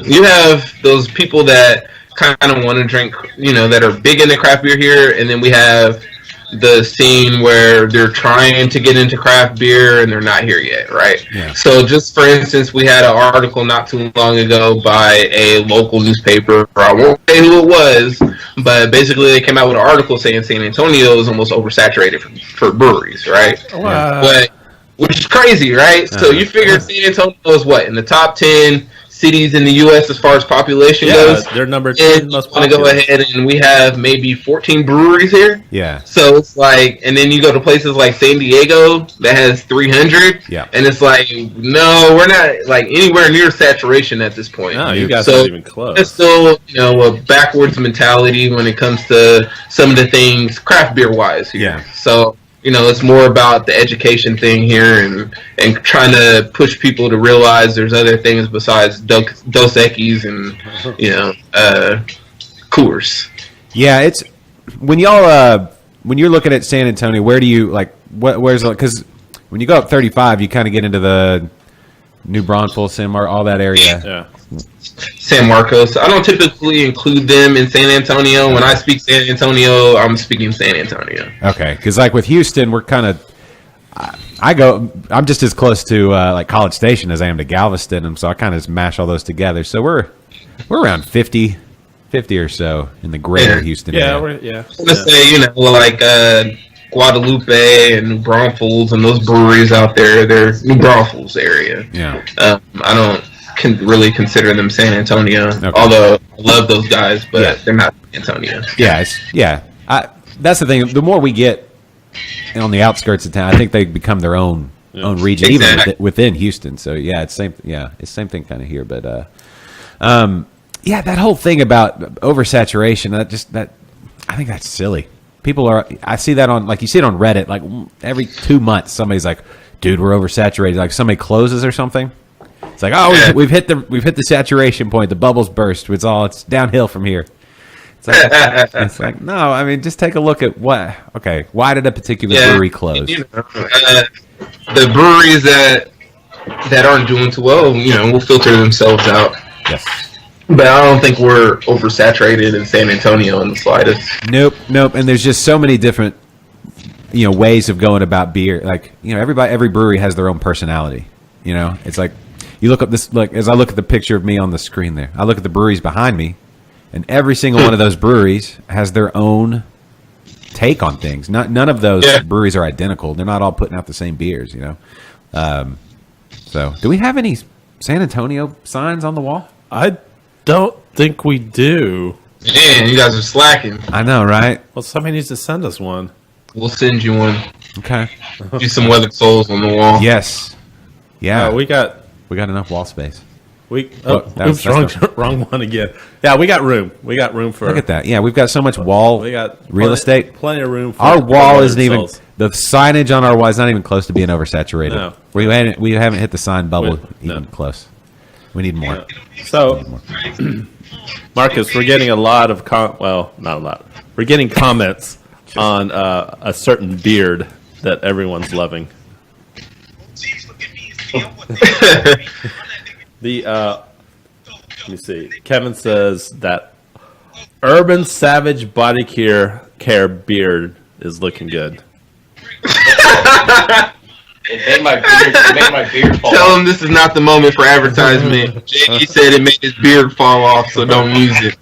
you have those people that kind of want to drink, that are big into craft beer here, and then we have the scene where they're trying to get into craft beer and they're not here yet, right? Yeah. So just for instance, we had an article not too long ago by a local newspaper. I won't say who it was, but basically they came out with an article saying San Antonio is almost oversaturated for breweries, right? Wow. Which is crazy, right? So you figure San Antonio is what, in the top 10 cities in the U.S. as far as population goes. They're number 10 most popular. Want to go ahead and we have maybe 14 breweries here. Yeah. So it's like, and then you go to places like San Diego that has 300. Yeah. And it's like, no, we're not like anywhere near saturation at this point. No, you guys aren't even close. It's still, a backwards mentality when it comes to some of the things craft beer wise here. Yeah. So. It's more about the education thing here and trying to push people to realize there's other things besides Dos Equis and, Coors. Yeah, it's when y'all when you're looking at San Antonio, where do you where's because when you go up 35, you kind of get into the New Braunfels, all that area. Yeah. San Marcos. I don't typically include them in San Antonio. When I speak San Antonio, I'm speaking San Antonio. Okay, because with Houston, we're kind of. I'm just as close to College Station as I am to Galveston, and so I kind of mash all those together. So we're around 50 50 or so in the greater Houston area. Yeah. I want to say, like Guadalupe and New Braunfels and those breweries out there. They're New Braunfels area. Yeah. I don't really consider them San Antonio, although I love those guys, but they're not San Antonio. Yeah. That's the thing. The more we get on the outskirts of town, I think they become their own region, even within Houston. So it's same thing kind of here. But that whole thing about oversaturation, I think that's silly. I see that on, like, you see it on Reddit, like every 2 months somebody's like, dude, we're oversaturated. Like somebody closes or something. It's like, we've hit the saturation point. The bubbles burst. It's downhill from here. It's like, no. I mean, just take a look at why did a particular brewery close? The breweries that aren't doing too well, will filter themselves out. Yes. But I don't think we're oversaturated in San Antonio in the slightest. Nope. And there's just so many different, ways of going about beer. Like, every brewery has their own personality. It's like, you look up this, like, as I look at the picture of me on the screen there, I look at the breweries behind me, and every single one of those breweries has their own take on things. None of those breweries are identical. They're not all putting out the same beers, So, do we have any San Antonio signs on the wall? I don't think we do. Man, you guys are slacking. I know, right? Well, somebody needs to send us one. We'll send you one. Okay. Do some Weathered Souls on the wall. Yes. Yeah. We got enough wall space. Wrong one again. Yeah, we got room. We got room for. Look at that. Yeah, we've got so much wall. We got real estate. Plenty of room. For our wall isn't even. The signage on our wall is not even close to being oversaturated. No. We haven't hit the sign bubble even close. We need more. Yeah. So, Marcus, we're getting a lot of not a lot. We're getting comments on a certain beard that everyone's loving. Let me see. Kevin says that Urban Savage Body Care beard is looking good. It made my beard fall Tell off. him this is not the moment for advertisement. JD said it made his beard fall off, so don't use it.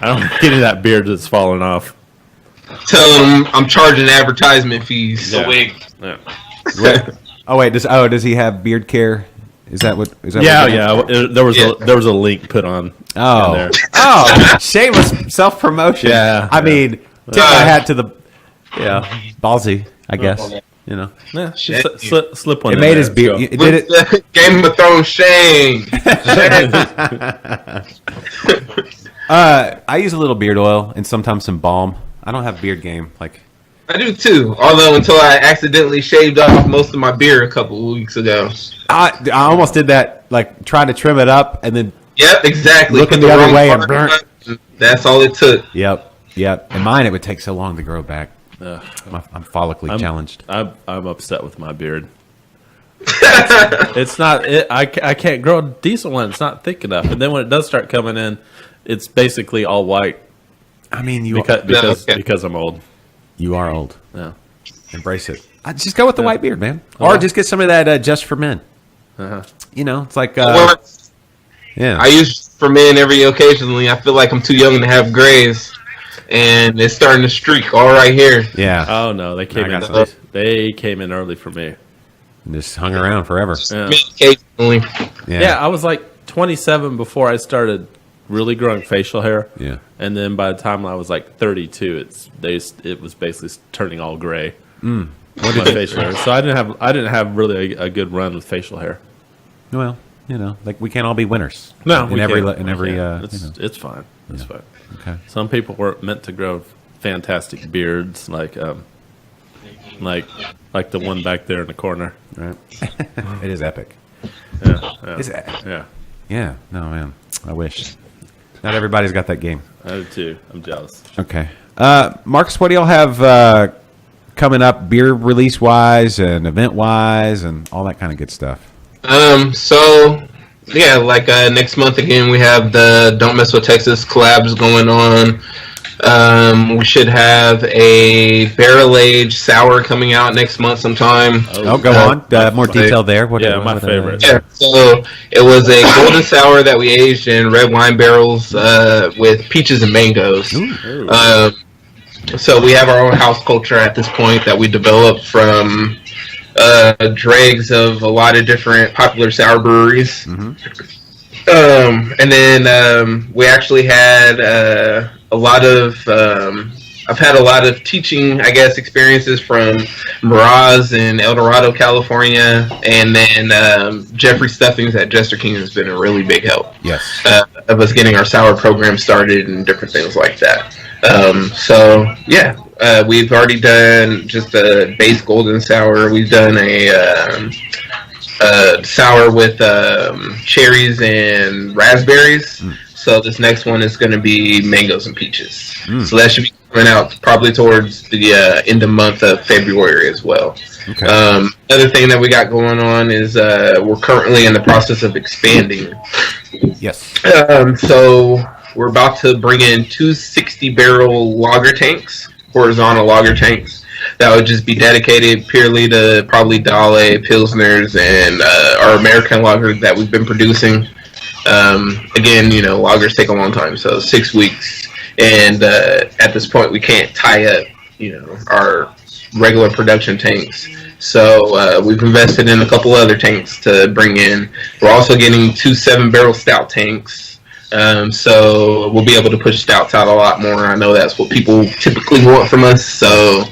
I don't get any of that beard that's falling off. Tell him I'm charging advertisement fees. The wig. Yeah. Does he have beard care? Is that what? There was a link put on. In there. Shameless self promotion. Yeah. I mean, tip my hat to the ballsy, I guess. Yeah, slip one. It made his beard. So. Did it? Game of Thrones shame. I use a little beard oil and sometimes some balm. I don't have beard game like. I do too. Although until I accidentally shaved off most of my beard a couple of weeks ago. I almost did that. Like trying to trim it up and then. Yep, exactly. Looking the other way and burnt. That's all it took. Yep. And mine, it would take so long to grow back. I'm follically challenged. I'm upset with my beard. It's not. I can't grow a decent one. It's not thick enough. And then when it does start coming in, it's basically all white. I mean, because I'm old. You are old. Yeah. Embrace it. Just go with the white beard, man. Or just get some of that Just for Men. It's like. Yeah. I use for men every occasionally. I feel like I'm too young to have grays, and it's starting to streak all right here. Yeah. Oh no, they came in. They came in early for me. And just hung around forever. Yeah. Occasionally. Yeah, I was like 27 before I started really growing facial hair. Yeah. And then by the time I was like 32, it was basically turning all gray. My facial hair. So I didn't have really a good run with facial hair. Well, like we can't all be winners. No, in every. It's fine. It's fine. Okay. Some people weren't meant to grow fantastic beards like the one back there in the corner. Right. It is epic. Yeah. Yeah. No, man. I wish. Not everybody's got that game. I do too. I'm jealous. Okay. Marcus, what do y'all have coming up beer release wise and event wise and all that kind of good stuff? Next month again we have the Don't Mess with Texas collabs going on. We should have a barrel-aged sour coming out next month sometime. Oh, go on. More detail there. My favorite. Yeah, so it was a golden sour that we aged in red wine barrels with peaches and mangoes. So we have our own house culture at this point that we developed from dregs of a lot of different popular sour breweries. And then we actually had a lot of I've had a lot of teaching, I guess, experiences from Miraz in El Dorado, California, and then Jeffrey Stuffings at Jester King has been a really big help. Yes. Of us getting our sour program started and different things like that. So yeah, we've already done just a base golden sour. We've done a sour with cherries and raspberries. So this next one is going to be mangoes and peaches. So that should be coming out probably towards the end of month of February as well. Okay. Other thing that we got going on is we're currently in the process of expanding. Yes. So we're about to bring in 2 60-barrel lager tanks, horizontal lager tanks. That would just be dedicated purely to probably Dale, Pilsners, and our American lager that we've been producing. Again, lagers take a long time, so 6 weeks. And at this point, we can't tie up, our regular production tanks. So we've invested in a couple other tanks to bring in. We're also getting 2 7-barrel stout tanks. So we'll be able to push stouts out a lot more. I know that's what people typically want from us. So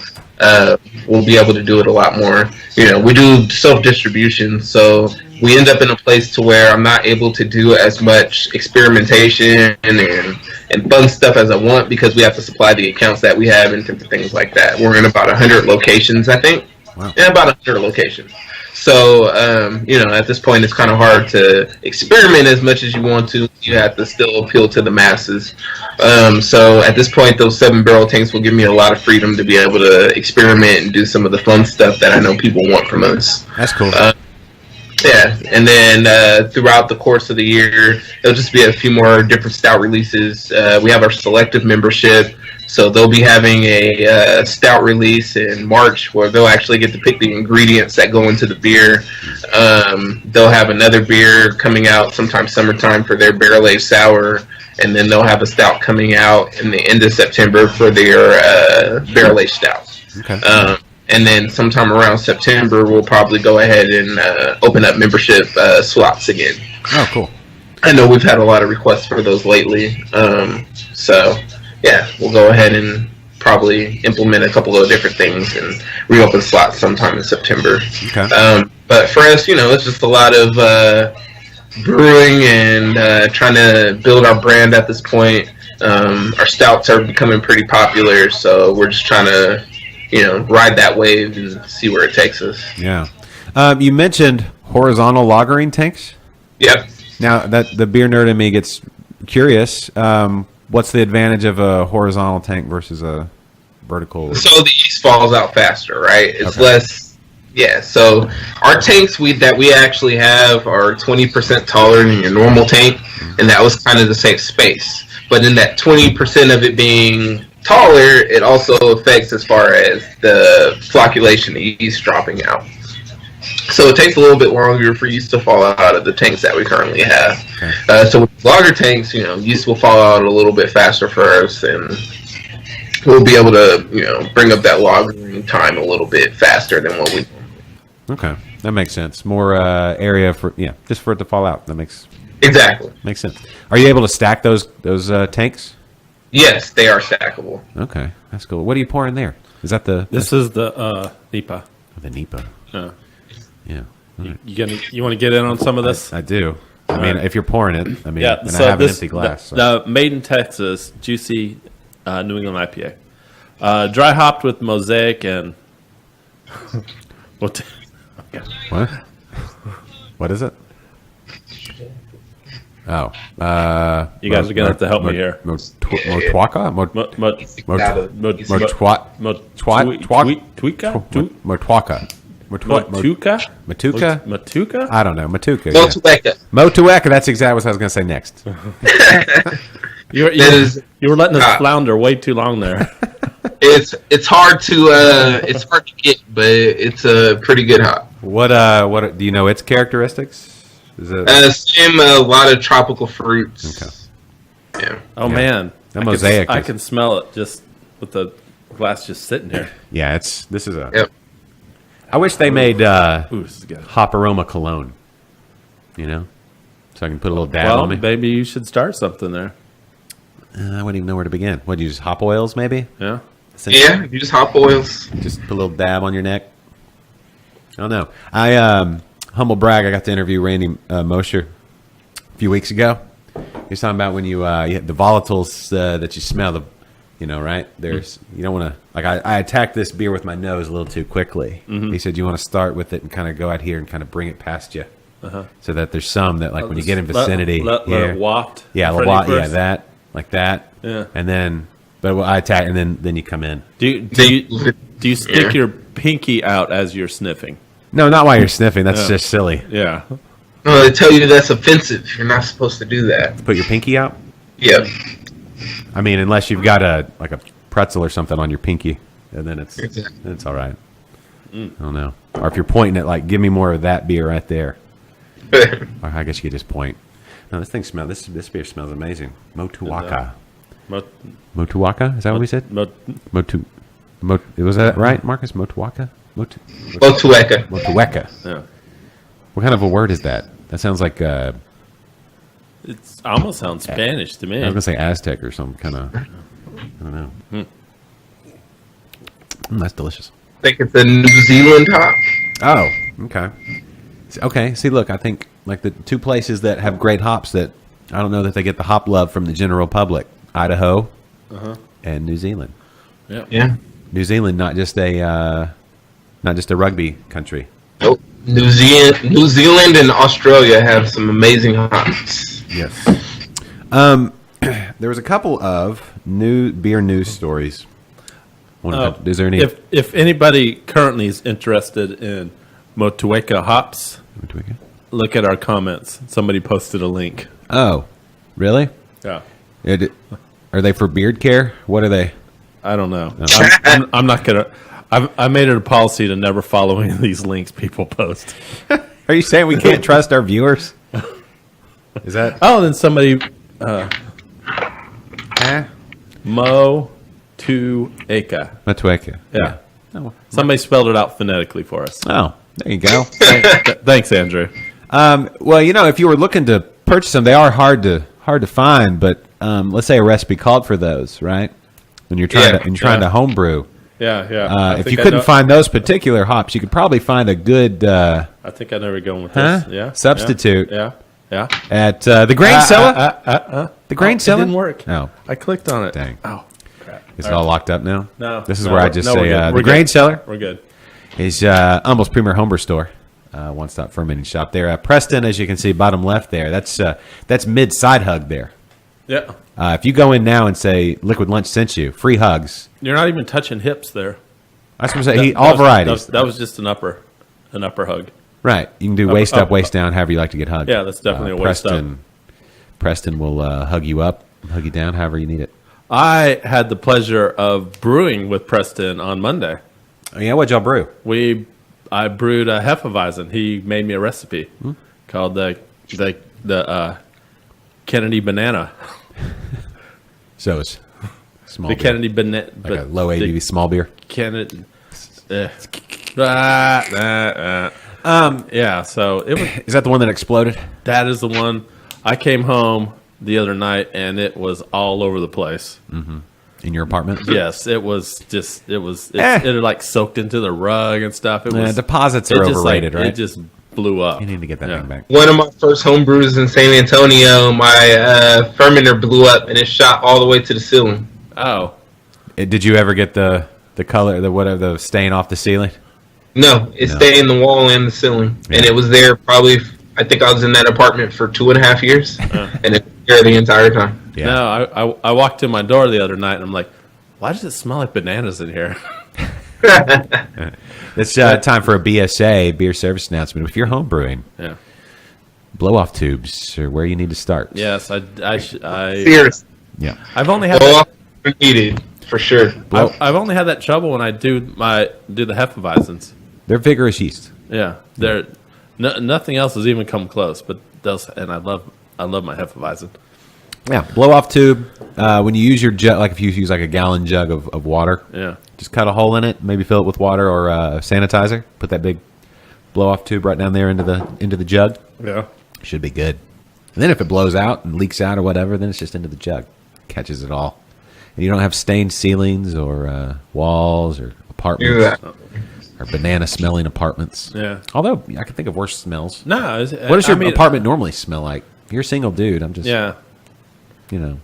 we'll be able to do it a lot more. We do self-distribution, so we end up in a place to where I'm not able to do as much experimentation and fun stuff as I want because we have to supply the accounts that we have and different things like that. We're in about 100 locations, I think. Wow. Yeah, about 100 locations. So, at this point, it's kind of hard to experiment as much as you want to. You have to still appeal to the masses. So, at this point, those 7-barrel tanks will give me a lot of freedom to be able to experiment and do some of the fun stuff that I know people want from us. That's cool. Yeah, and then throughout the course of the year, there'll just be a few more different stout releases. We have our selective membership. So they'll be having a stout release in March where they'll actually get to pick the ingredients that go into the beer. They'll have another beer coming out sometime summertime for their barrel-aged sour, and then they'll have a stout coming out in the end of September for their barrel-aged stout. Okay. And then sometime around September, we'll probably go ahead and open up membership slots again. Oh, cool. I know we've had a lot of requests for those lately. So... yeah, we'll go ahead and probably implement a couple of different things and reopen slots sometime in September. Okay. But for us, it's just a lot of brewing and trying to build our brand at this point. Our stouts are becoming pretty popular, so we're just trying to, ride that wave and see where it takes us. Yeah. You mentioned horizontal lagering tanks. Yep. Now, that the beer nerd in me gets curious. What's the advantage of a horizontal tank versus a vertical? So the yeast falls out faster, right? It's okay. less. Yeah. So our tanks that we actually have are 20% taller than your normal tank, and that was kind of the same space. But in that 20% of it being taller, it also affects as far as the flocculation, the yeast dropping out. So it takes a little bit longer for yeast to fall out of the tanks that we currently have. Okay. So with lager tanks, yeast will fall out a little bit faster for us, and we'll be able to, bring up that lagering time a little bit faster than what we. Okay, that makes sense. More area for just for it to fall out. That makes sense. Are you able to stack those tanks? Yes, they are stackable. Okay, that's cool. What are you pouring there? Is that the? This is the NEPA. The NEPA. Yeah. Right. You want to get in on some of this? I do. I mean, if you're pouring it, and I have an empty glass. The Made in Texas, juicy New England IPA. Dry hopped with Mosaic and... What? What is it? Oh. You guys are going to have to help me here. Motwaka? Matuka? I don't know. Matuka. Motueka. Motueka. That's exactly what I was going to say next. You were letting us flounder way too long there. It's hard to get, but it's a pretty good hop. What do you know its characteristics? Is it a lot of tropical fruits. Okay. Yeah. Oh man, that mosaic. I can smell it just with the glass just sitting here. Yeah, this is a. Yep. I wish they made this is good. hop aroma cologne. You know, so I can put a little dab on me. Maybe you should start something there. I wouldn't even know where to begin. What, do you use hop oils maybe? Yeah. Yeah, you just hop oils. Just put a little dab on your neck. I don't know. I humble brag. I got to interview Randy Mosher a few weeks ago. He was talking about when you have the volatiles that you smell. Right? There's you don't want to like. I attacked this beer with my nose a little too quickly. Mm-hmm. He said you want to start with it and kind of go out here and kind of bring it past you, so that there's some that like when you get in vicinity, let it waft. Yeah, that like that. Yeah, and then. But I attack, and then you come in. Do you stick your pinky out as you're sniffing? No, not while you're sniffing. That's just silly. Yeah. No, they tell you that's offensive. You're not supposed to do that. Put your pinky out? Yeah. I mean, unless you've got a pretzel or something on your pinky, and then it's all right. I don't know. Or if you're pointing at like, give me more of that beer right there. Or I guess you could just point. No, this beer smells amazing. Motuwaka. Motuwaka? Is that what we said? Was that right, Marcus? Motuwaka? Motuweka. Motuweka. Yeah. What kind of a word is that? That sounds like it almost sounds Spanish to me. I was gonna say Aztec or some kind of. I don't know. That's delicious. I think it's a New Zealand hop. Oh, okay. Okay. See, look, I think like the two places that have great hops that I don't know that they get the hop love from the general public. Idaho and New Zealand. Yeah. New Zealand, not just a rugby country. Nope. New Zealand and Australia have some amazing hops. Yes. There was a couple of new beer news stories. Is there any? If anybody currently is interested in Motuweka hops, look at our comments. Somebody posted a link. Oh, really? Yeah. Are they for beard care? What are they? I don't know. I'm not gonna. I made it a policy to never follow any of these links people post. Are you saying we can't trust our viewers? Is that? Oh, then somebody. Motuweka. Yeah. Oh. Somebody spelled it out phonetically for us. Oh, there you go. Thanks, Andrew. Well, if you were looking to purchase them, they are hard to find, but let's say a recipe called for those, right? When you're trying to homebrew. Yeah. If you couldn't find those particular hops, you could probably find a good. I think I know where you're going with this. Yeah. Substitute. Yeah. At the grain cellar. The grain cellar It didn't work. Oh, I clicked on it. dang. Oh, crap. Is it all locked up now? No. This is where I just say we're the good. grain cellar. We're good. Is almost premier homebrew store. One-stop fermenting shop there. Preston, as you can see, bottom left there. That's mid side hug there. Yeah. If you go in now and say Liquid Lunch sent you, free hugs. You're not even touching hips there. I was going to say all varieties. That was just an upper hug. Right. You can do waist up, waist down, however you like to get hugged. Yeah, that's definitely a waist up. Preston will hug you up, hug you down, however you need it. I had the pleasure of brewing with Preston on Monday. Oh, yeah? What'd y'all brew? I brewed a Hefeweizen. He made me a recipe called the Kennedy Banana. So it's small The beer. Kennedy Banana. Like a low ABV small beer. Kennedy. Yeah, so it was. Is that the one that exploded? That is the one. I came home the other night and it was all over the place. Mm-hmm. In your apartment? Yes, it like soaked into the rug and stuff. Deposits are overrated, right? It just blew up. You need to get that thing back. One of my first home brews in San Antonio, my fermenter blew up and it shot all the way to the ceiling. Oh. Did you ever get the color, the stain off the ceiling? No, it stayed in the wall and the ceiling. Yeah. And it was there probably, I think I was in that apartment for 2.5 years. And it was there the entire time. Yeah. No, I walked in my door the other night and I'm like, why does it smell like bananas in here? It's time for a BSA, beer service announcement. If you're home brewing, yeah, blow-off tubes are where you need to start. Yes, Seriously. Yeah. I've only had Blow off when needed for sure. I've only had that trouble when I do the Hefeweizens. They're vigorous yeast. Yeah, they're nothing else has even come close. But I love my Hefeweizen. Yeah, blow off tube. When you use your jug, like if you use like a gallon jug of water, Yeah, just cut a hole in it. Maybe fill it with water or sanitizer. Put that big blow off tube right down there into the jug. yeah. Should be good. And then if it blows out and leaks out or whatever, then it's just into the jug. Catches it all. And you don't have stained ceilings or walls or apartments or banana smelling apartments. Yeah. Although I can think of worse smells. No, What does your apartment normally smell like? If you're a single dude, I'm just Yeah.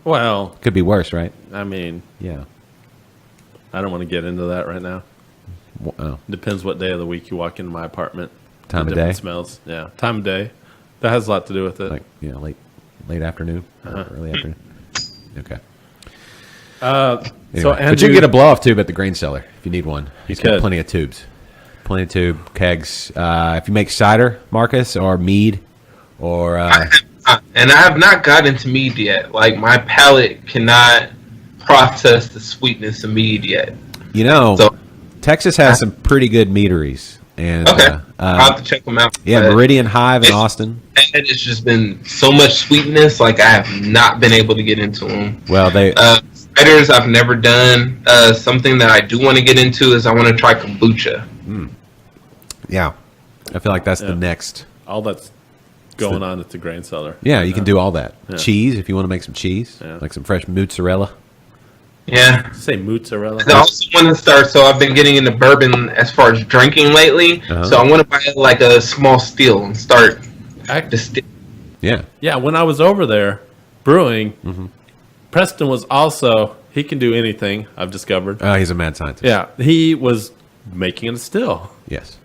Well, could be worse, right? I mean, Yeah. I don't want to get into that right now. Oh. Depends what day of the week you walk into my apartment. Time The of different day? Smells. Yeah, time of day. That has a lot to do with it. Like late afternoon, or early afternoon. Okay. So, Anyway, but Andrew, you can get a blow off tube at the grain cellar if you need one. He's got could. plenty of tubes, plenty of tube kegs. If you make cider, Marcus, or mead, or And I have not got into mead yet. Like my palate cannot process the sweetness of mead yet. So, Texas has some pretty good meaderies. And okay, I'll have to check them out. yeah, But Meridian Hive in Austin. it's just been so much sweetness. Like I have not been able to get into them. Well, they Ciders I've never done. Something that I do want to get into is I want to try kombucha. yeah, I feel like that's the next. all that's going on at the grain cellar. Yeah, you can do all that. Yeah. Cheese if you want to make some cheese, Yeah. like some fresh mozzarella. Yeah. Say mozzarella. I also want to start. So I've been getting into bourbon as far as drinking lately. So I want to buy like a small still and start distilling. Yeah, Yeah, when I was over there brewing, Preston was also, he can do anything, I've discovered. oh, he's a mad scientist. Yeah, he was making a still. Yes.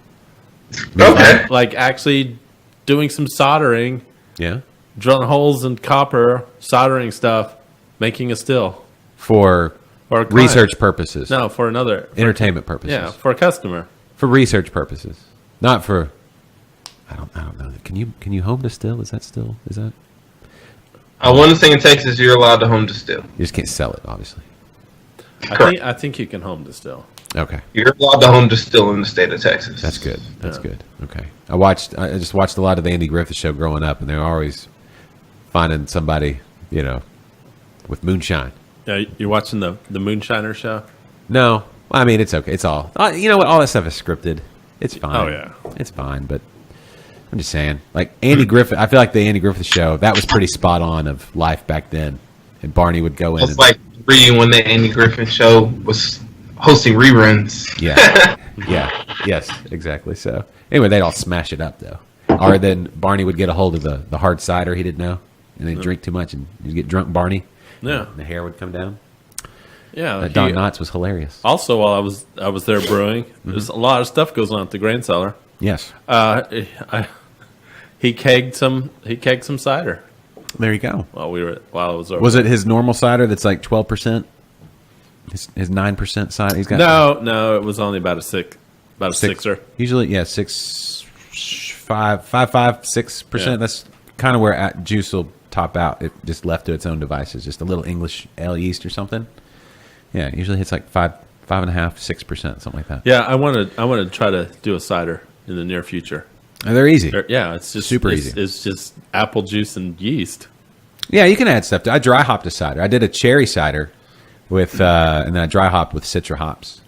Okay. Like actually doing some soldering, Yeah. drilling holes in copper, soldering stuff, making a still. For For a client. research purposes. No, for another. Entertainment purposes. Yeah, for a customer. For research purposes. Not for I don't know. Can you home distill? Is that I want to say in Texas you're allowed to home distill. you just can't sell it, obviously. I think you can home distill. Okay. You're allowed to home distill in the state of Texas. That's good. That's Yeah. good. Okay. I just watched a lot of the Andy Griffith show growing up, and they were always finding somebody, with moonshine. Yeah, you're watching the Moonshiner show? No, I mean it's okay. It's all you know what? All that stuff is scripted. It's fine. Oh, yeah. it's fine. But I'm just saying, like Andy Griffith. I feel like the Andy Griffith show that was pretty spot on of life back then. And Barney would go in. It's like when the Andy Griffin show was hosting reruns. Yeah. Yes. Exactly. So anyway, they'd all smash it up though. Or then Barney would get a hold of the hard cider he didn't know, and they'd drink too much, and you'd get drunk Barney. Yeah. And the hair would come down. Yeah. Don Knotts was hilarious. Also, while I was there brewing, there's a lot of stuff goes on at the grain cellar. Yes. He kegged some cider There you go. while I was over. Was it his normal cider that's like 12%? His 9% cider. He's got No, it was only about a sixer. Usually, yeah, 6%. Yeah. That's kind of where juice will top out. It just left to its own devices. Just a little English ale yeast or something. Yeah, it usually hits like 5.5%, 6%, something like that. Yeah, I want to try to do a cider in the near future. And they're easy. Yeah, it's just Super easy. It's just apple juice and yeast. Yeah, you can add stuff. I dry hopped a cider. I did a cherry cider with, and then I dry hopped with Citra hops.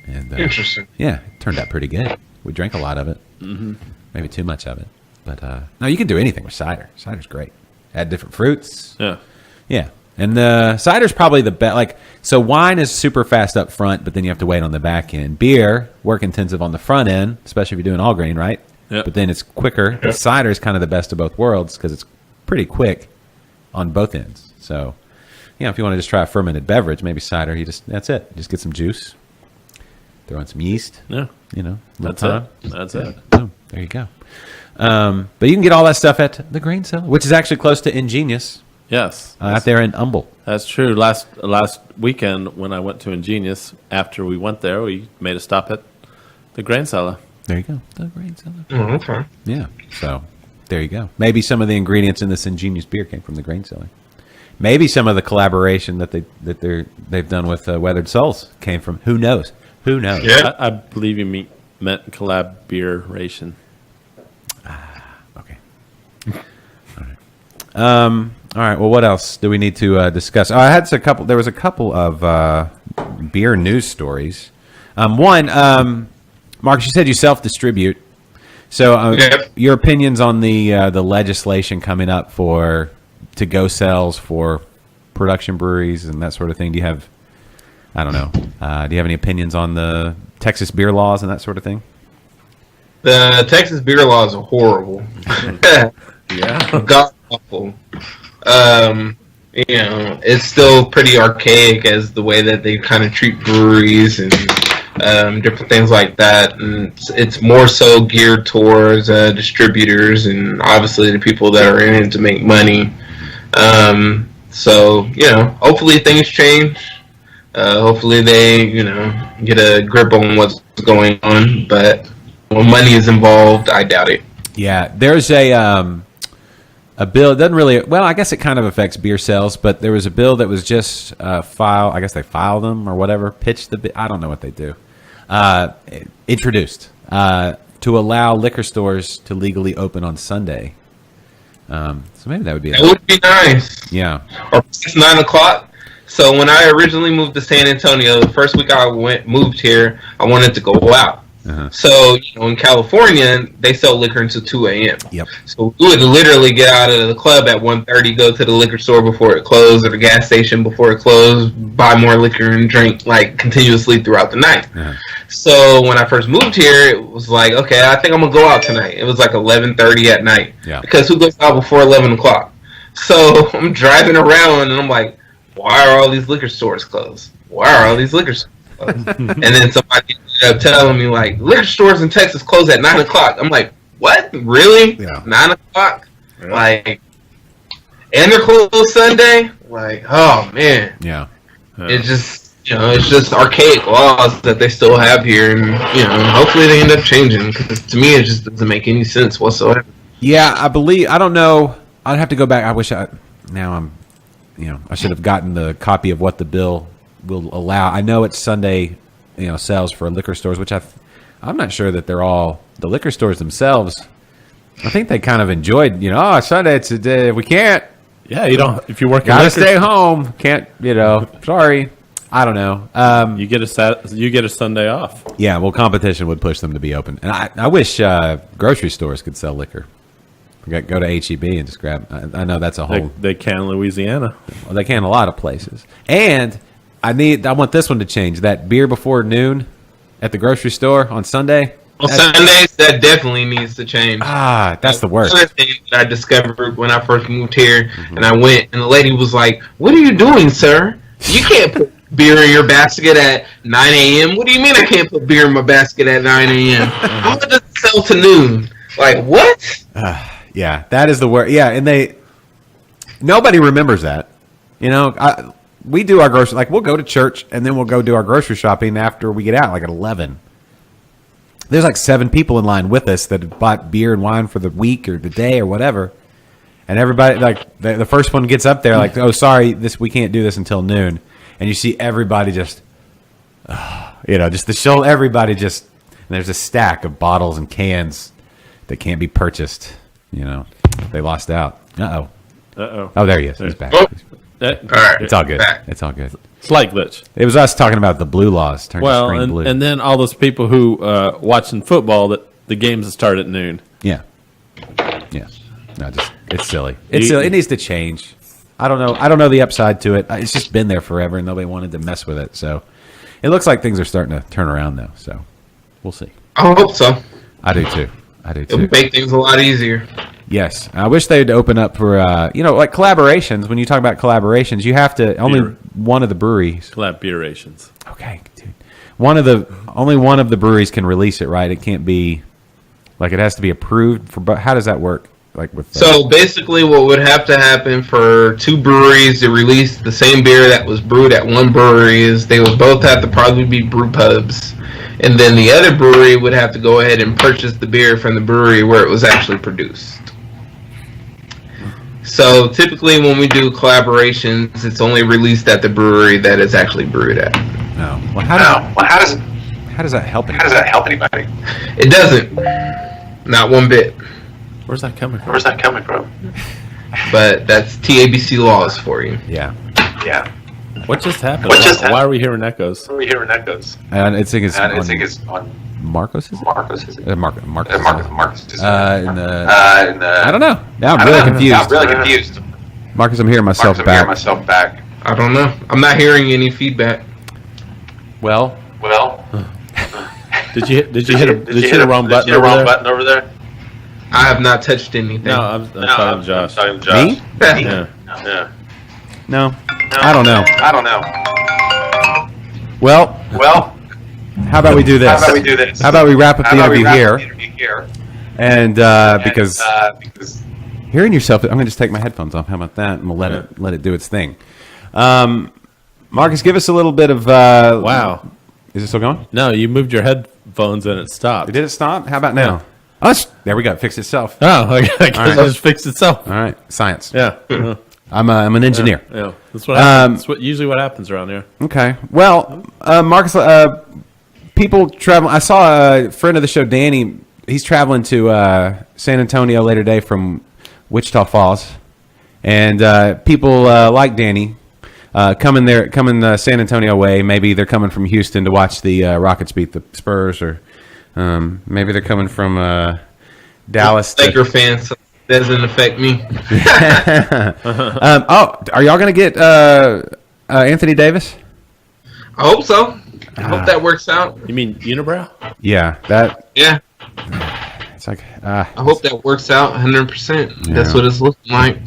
And Interesting. yeah, it turned out pretty good. We drank a lot of it. Mm-hmm. Maybe too much of it. But no, you can do anything with cider. Cider's great. Add different fruits. Yeah. Yeah. And the cider's probably the best. Like, so wine is super fast up front, but then you have to wait on the back end. Beer, work intensive on the front end, especially if you're doing all grain, right? Yep. But then it's quicker. Yep. Cider is kind of the best of both worlds because it's pretty quick on both ends. So, if you want to just try a fermented beverage, maybe cider, that's it. Just get some juice, throw in some yeast, Yeah. little That's time. it. That's it. Boom. There you go. But you can get all that stuff at the grain cellar, which is actually close to Ingenious, Yes. out there in Humble. That's true. Last weekend when I went to Ingenious, after we went there, we made a stop at the grain cellar. There you go. The grain cellar. Oh, okay. Yeah. So there you go. Maybe some of the ingredients in this Ingenious beer came from the grain cellar. Maybe some of the collaboration that they've done with Weathered Souls came from. Who knows? Who knows? Yeah. I believe you meant collaboration. Okay. All right. All right. Well, what else do we need to discuss? Oh, I had a couple. There was a couple of beer news stories. One, Marcus, you said you self-distribute. So, your opinions on the legislation coming up for to-go sales for production breweries and that sort of thing? Do you have? I don't know. Do you have any opinions on the Texas beer laws and that sort of thing? The Texas beer laws are horrible. Yeah, God awful. It's still pretty archaic as the way that they kind of treat breweries and different things like that. And it's more so geared towards distributors and obviously the people that are in it to make money. So, hopefully things change. Hopefully they, get a grip on what's going on. But when money is involved, I doubt it. Yeah, there's a bill. It doesn't really. Well, I guess it kind of affects beer sales, but there was a bill that was just filed. I guess they filed them or whatever. Pitched the. I don't know what they do. Introduced to allow liquor stores to legally open on Sunday. So maybe that would be. That would be nice. Yeah. Or past 9 o'clock. So when I originally moved to San Antonio, the first week I moved here, I wanted to go out. Uh-huh. So, in California, they sell liquor until 2 a.m. Yep. So we would literally get out of the club at 1:30, go to the liquor store before it closed or the gas station before it closed, buy more liquor and drink continuously throughout the night. Uh-huh. So when I first moved here, it was like, okay, I think I'm going to go out tonight. It was like 11:30 at night. Yeah. Because who goes out before 11 o'clock? So I'm driving around and I'm like, why are all these liquor stores closed? Why are all these liquor stores closed? And then somebody ended up telling me, liquor stores in Texas close at 9 o'clock. I'm like, what? Really? Yeah. 9 o'clock? Yeah. And they're closed Sunday? Oh, man. Yeah. It's just, it's just archaic laws that they still have here. And, hopefully they end up changing. Because to me, it just doesn't make any sense whatsoever. Yeah, I don't know. I'd have to go back. I should have gotten the copy of what the bill will allow. I know it's Sunday, sales for liquor stores, which I'm not sure that they're all the liquor stores themselves. I think they kind of enjoyed, Sunday it's a day we can't. Yeah, you don't. If you work, Gotta stay home. Can't, Sorry, I don't know. You get a Sunday off. Yeah, well, competition would push them to be open, and I wish grocery stores could sell liquor. Go to HEB and just grab. I know that's a whole. They can in Louisiana. Well, they can in a lot of places. And I want this one to change. That beer before noon at the grocery store on Sunday. On Sundays, that definitely needs to change. That's the worst. One thing that I discovered when I first moved here, and I went, and the lady was like, "What are you doing, sir? You can't put beer in your basket at 9 a.m. What do you mean I can't put beer in my basket at 9 a.m.? How does it sell to noon? What?" Yeah, that is the worst. Yeah, and nobody remembers that. We do our grocery, we'll go to church and then we'll go do our grocery shopping after we get out, at 11. There's 7 people in line with us that have bought beer and wine for the week or the day or whatever. And everybody, the first one gets up there oh, sorry, we can't do this until noon. And you see everybody just to show everybody and there's a stack of bottles and cans that can't be purchased. They lost out. Uh-oh. Oh, there he is. He's back. All right. It's all good. It's all good. Slight glitch. It was us talking about the blue laws. Turn the screen blue. And then all those people who watching football that the games that start at noon. Yeah. No, it's silly. It's silly. It needs to change. I don't know the upside to it. It's just been there forever, and nobody wanted to mess with it. So it looks like things are starting to turn around, though. So we'll see. I hope so. I do too. It'll make things a lot easier. Yes, I wish they'd open up for collaborations. When you talk about collaborations, you have to one of the breweries. Collaborations. Okay, dude. Only one of the breweries can release it, right? It can't be it has to be approved for. But how does that work? So basically, what would have to happen for 2 breweries to release the same beer that was brewed at one brewery is they would both have to probably be brew pubs. And then the other brewery would have to go ahead and purchase the beer from the brewery where it was actually produced. So typically when we do collaborations, it's only released at the brewery that it's actually brewed at. No. Well, How does that help? How does that help anybody? It doesn't. Not one bit. Where's that coming from? Where's that coming from? But that's TABC laws for you. Yeah. Yeah. What just happened? What just happened? Why are we hearing echoes? Where are we hearing echoes? And I think it's on Marcos, is it? Marcos, is it? Marcos. Marcus. Is it? I don't know. Now I'm really confused. I'm really confused. Marcus, I'm hearing myself back. I don't know. I'm not hearing any feedback. Well, Did you hit the wrong button over there? I have not touched anything. No, I'm talking to Josh. me? Yeah. No. I don't know. Well, how about we do this? How about we wrap up the interview here? And because hearing yourself, I'm going to just take my headphones off. How about that? And we'll let it do its thing. Marcus, give us a little bit of. Wow. Is it still going? No, you moved your headphones and it stopped. Did it stop? How about now? Oh, there we go. It fixed itself. Oh, I guess it just fixed itself. All right. Science. Yeah. I'm an engineer. Yeah. That's what happens. That's usually what happens around here. Okay. Well, Marcus, people travel. I saw a friend of the show, Danny. He's traveling to San Antonio later today from Wichita Falls, and people like Danny coming San Antonio way. Maybe they're coming from Houston to watch the Rockets beat the Spurs, or maybe they're coming from Dallas. Laker fans, so it doesn't affect me. Are y'all going to get Anthony Davis? I hope so. I hope that works out. You mean Unibrow? Yeah, that. Yeah. It's like. I hope that works out 100%. Yeah. That's what it's looking like.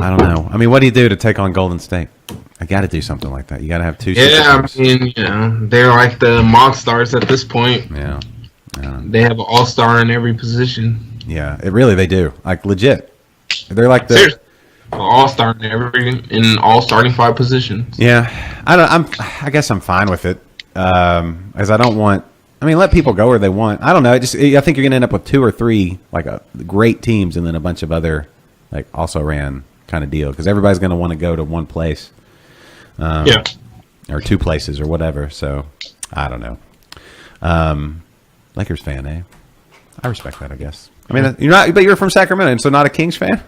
I don't know. I mean, what do you do to take on Golden State? I got to do something like that. You got to have two. Yeah, I mean, they're like the monsters at this point. Yeah. They have an all-star in every position. Yeah, they do. Like legit. They're like the Seriously. All-star in all starting 5 positions. Yeah. I guess I'm fine with it. As I don't want. I mean, let people go where they want. I don't know. I think you're going to end up with 2 or 3 like great teams, and then a bunch of other like also ran kind of deal, because everybody's going to want to go to one place. Or 2 places or whatever. So I don't know. Lakers fan, eh? I respect that, I guess. I mean, you're from Sacramento, and so not a Kings fan?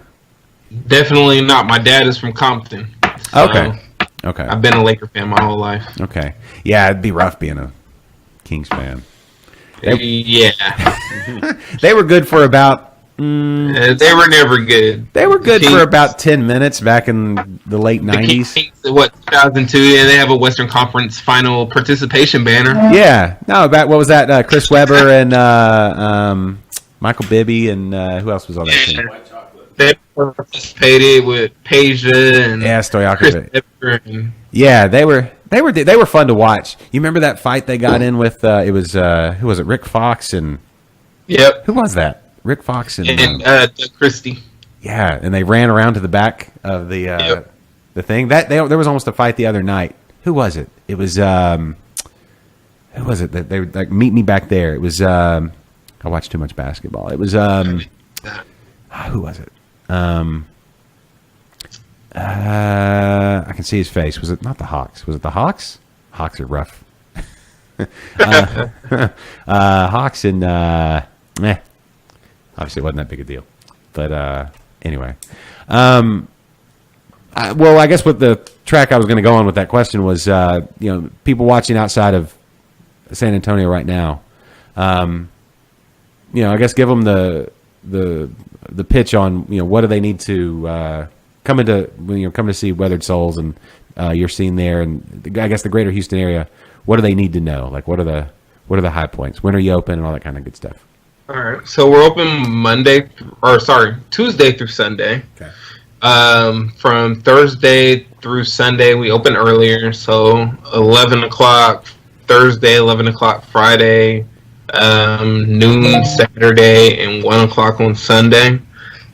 Definitely not. My dad is from Compton. So Okay. I've been a Laker fan my whole life. Okay. Yeah, it'd be rough being a Kings fan. Yeah. They were good for about... they were never good. They were good for about 10 minutes back in the late 90s. Kings, 2002, and they have a Western Conference final participation banner. Yeah. No, what was that? Chris Webber and Michael Bibby, and who else was on that team? They participated with Peja and Stojakovic. Yeah, they were fun to watch. You remember that fight they got in with? It was who was it? Rick Fox and who was that? Rick Fox and Doug Christie. Yeah, and they ran around to the back of the thing. There was almost a fight the other night. Who was it? It was who was it that they would like meet me back there? It was I watched too much basketball. It was who was it? I can see his face. Was it not the Hawks? Was it the Hawks? Hawks are rough. Hawks and obviously it wasn't that big a deal. But anyway. Well, I guess what the track I was going to go on with that question was, people watching outside of San Antonio right now. I guess give them the pitch on what do they need to come to see Weathered Souls and your scene there, and I guess the greater Houston area. What do they need to know? Like what are the high points? When are you open and all that kind of good stuff? All right, so we're open Tuesday through Sunday. Okay. From Thursday through Sunday, we open earlier, so 11 o'clock Thursday, 11 o'clock Friday, noon Saturday, and 1 o'clock on Sunday.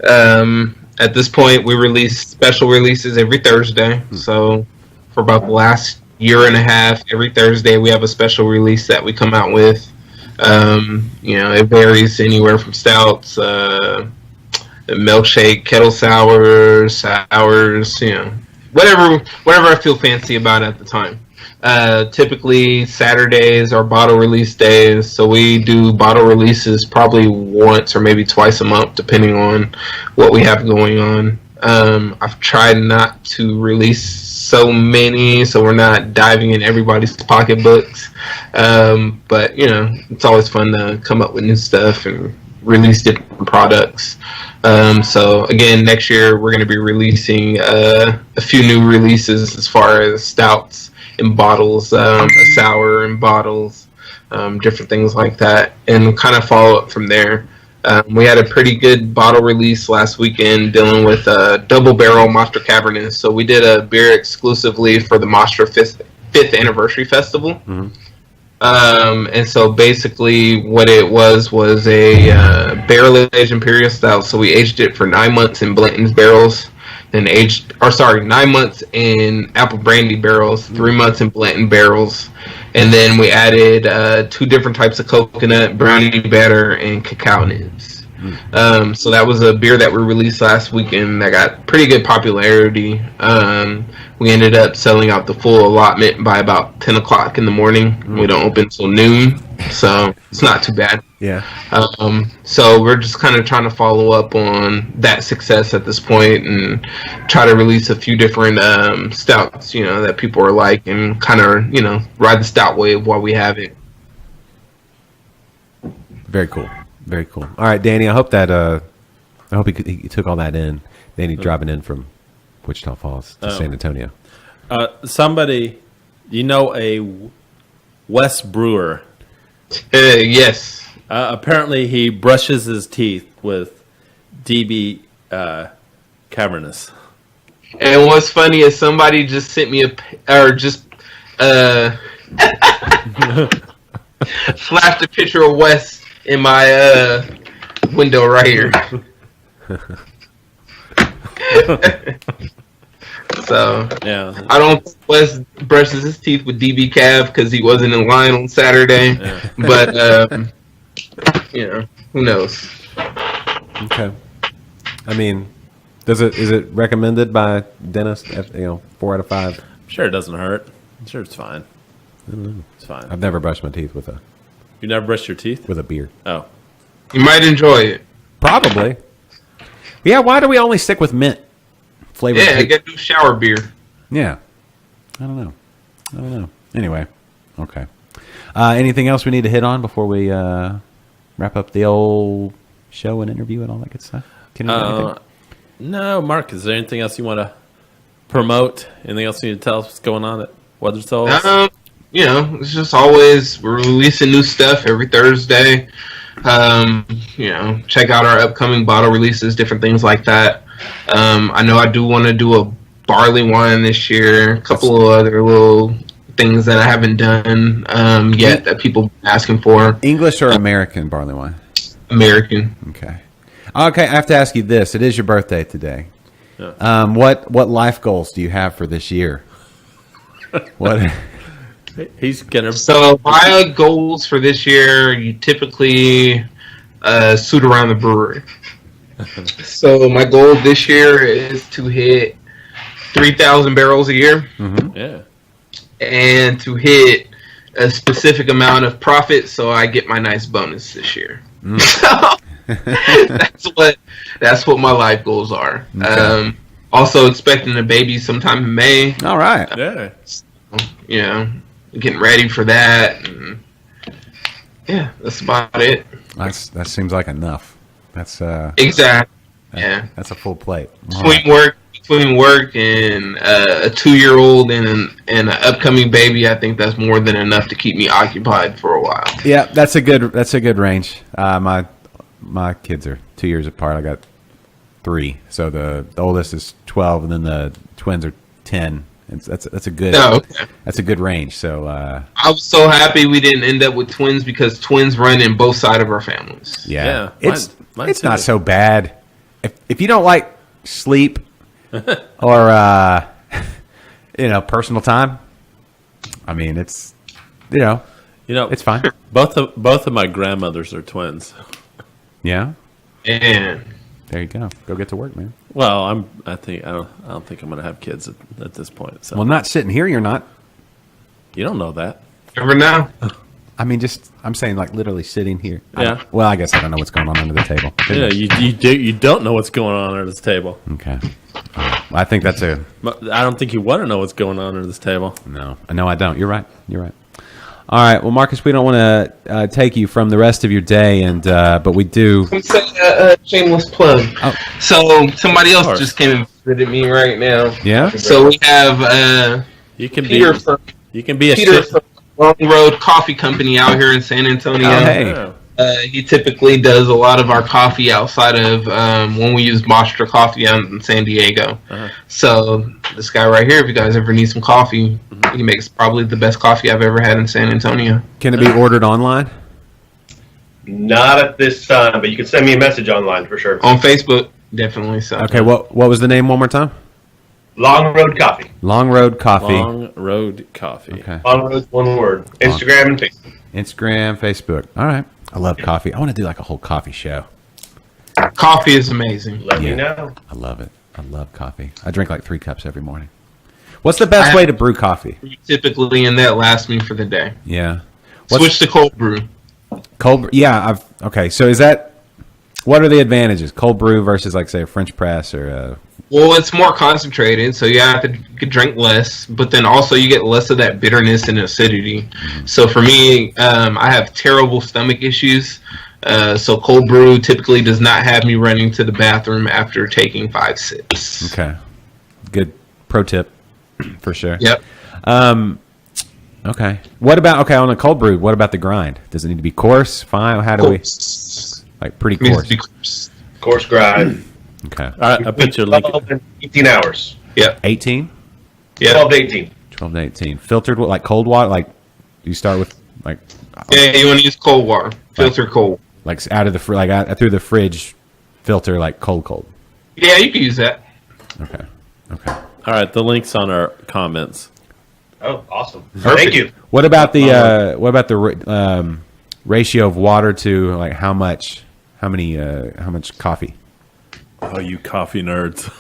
At this point, we release special releases every Thursday. So for about the last year and a half, every Thursday we have a special release that we come out with. It varies anywhere from stouts, milkshake, kettle sours, whatever I feel fancy about at the time. Typically Saturdays are bottle release days, so we do bottle releases probably once or maybe twice a month, depending on what we have going on. I've tried not to release so many, so we're not diving in everybody's pocketbooks. But it's always fun to come up with new stuff and release different products. So again, next year we're going to be releasing a few new releases as far as stouts in bottles, a sour in bottles, different things like that, and kind of follow up from there. We had a pretty good bottle release last weekend dealing with double barrel Monster Cabernet. So we did a beer exclusively for the Monster 5th Anniversary Festival. Mm-hmm. And so basically what it was a barrel-aged Imperial Stout. So we aged it for 9 months in Blanton's barrels, and 9 months in apple brandy barrels, 3 months in Blanton barrels. And then we added 2 different types of coconut, brownie batter, and cacao nibs. So that was a beer that we released last weekend that got pretty good popularity. We ended up selling out the full allotment by about 10 o'clock in the morning. We don't open until noon, so it's not too bad. Yeah. So we're just kind of trying to follow up on that success at this point and try to release a few different stouts, that people are like, and kind of, ride the stout wave while we have it. Very cool. Very cool. All right, Danny. I hope he took all that in. Danny driving in from Wichita Falls to San Antonio. Somebody, a Wes Brewer. Yes. Apparently, he brushes his teeth with DB Cabernet. And what's funny is somebody just sent me flashed a picture of Wes in my window right here. So yeah, I don't think Wes brushes his teeth with DB Cav because he wasn't in line on Saturday. Yeah. But who knows? Okay. I mean, is it recommended by dentists? 4 out of 5. I'm sure it doesn't hurt. I'm sure it's fine. I don't know. It's fine. I've never brushed my teeth with a. You never brushed your teeth with a beer? Oh, you might enjoy it. Probably. Yeah. Why do we only stick with mint flavor? Yeah, I get to do shower beer. Yeah. I don't know. Anyway, okay. Anything else we need to hit on before we wrap up the old show and interview and all that good stuff? No, Mark, is there anything else you want to promote? Anything else you need to tell us what's going on at Weathered Souls? It's just always, we're releasing new stuff every Thursday. Check out our upcoming bottle releases, different things like that. I know I do want to do a barley wine this year, a couple of other little things that I haven't done yet that people been asking for. English or American barley wine? American. Okay, I have to ask you this. It is your birthday today. Yeah. What life goals do you have for this year? What? He's gonna. So my goals for this year, you typically suit around the brewery. So my goal this year is to hit 3,000 barrels a year. Mm-hmm. Yeah. And to hit a specific amount of profit, so I get my nice bonus this year. So that's what my life goals are. Okay. Also expecting a baby sometime in May. All right. Yeah. Getting ready for that. And yeah, that's about it. That seems like enough. That's exactly. That's a full plate. Between work and a 2-year-old and an upcoming baby, I think that's more than enough to keep me occupied for a while. Yeah, that's a good range. My kids are 2 years apart. I got 3, so the oldest is 12, and then the twins are 10. That's a good that's a good range. So I was so happy we didn't end up with twins because twins run in both sides of our families. Yeah. It's not so bad if you don't like sleep or personal time. I mean, it's it's fine. Both of my grandmothers are twins. Yeah. And There you go. Go get to work, man. Well, I don't think I'm going to have kids at this point. So. Well, not sitting here, you're not. You don't know that. Never know. I mean, I'm saying like literally sitting here. Yeah. Well, I guess I don't know what's going on under the table. Yeah, you don't know what's going on under this table. Okay. Well, I think that's I don't think you want to know what's going on under this table. No, I don't. You're right. All right. Well, Marcus, we don't want to take you from the rest of your day, and but we do. I'm saying a shameless plug. Oh. So somebody else just came and visited me right now. Yeah. So we have You can Peter be. from You can be a Peter shit. from Long Road Coffee Company out here in San Antonio. Oh, hey. He typically does a lot of our coffee outside of when we use Mostra Coffee out in San Diego. Uh-huh. So this guy right here, if you guys ever need some coffee, he makes probably the best coffee I've ever had in San Antonio. Can it be ordered online? Not at this time, but you can send me a message online for sure. On Facebook, definitely. So Okay. What was the name one more time? Long Road Coffee. Long Road Coffee. Long Road Coffee. Okay. Long Road, one word. Instagram and Facebook. Instagram, Facebook. All right. I love coffee. I want to do like a whole coffee show. coffee is amazing. Let me know. I love it. I love coffee. I drink like 3 cups every morning. What's the best way to brew coffee? Typically, and that lasts me for the day. Yeah. Switch to cold brew. Cold brew. Yeah. Okay. So is that, what are the advantages? Cold brew versus like say a French press or a... Well, it's more concentrated, so you have to drink less, but then also you get less of that bitterness and acidity. Mm-hmm. So for me, I have terrible stomach issues, so cold brew typically does not have me running to the bathroom after taking 5 sips. Okay. Good pro tip for sure. Yep. Okay. What about, on a cold brew, what about the grind? Does it need to be coarse, fine? How do we, like pretty coarse? Coarse grind. Okay. All right, I put your link. 12 and 18 hours. Yep. 18? Yeah. 12 to 18. 12 to 18. Filtered with like cold water? Like you start with like... Yeah, you want to use cold water. Filter cold. Like out of the through the fridge filter, like cold. Yeah, you can use that. Okay. All right, the link's on our comments. Oh, awesome. Perfect. Thank you. What about the ratio of water to like how much coffee? Oh, you coffee nerds.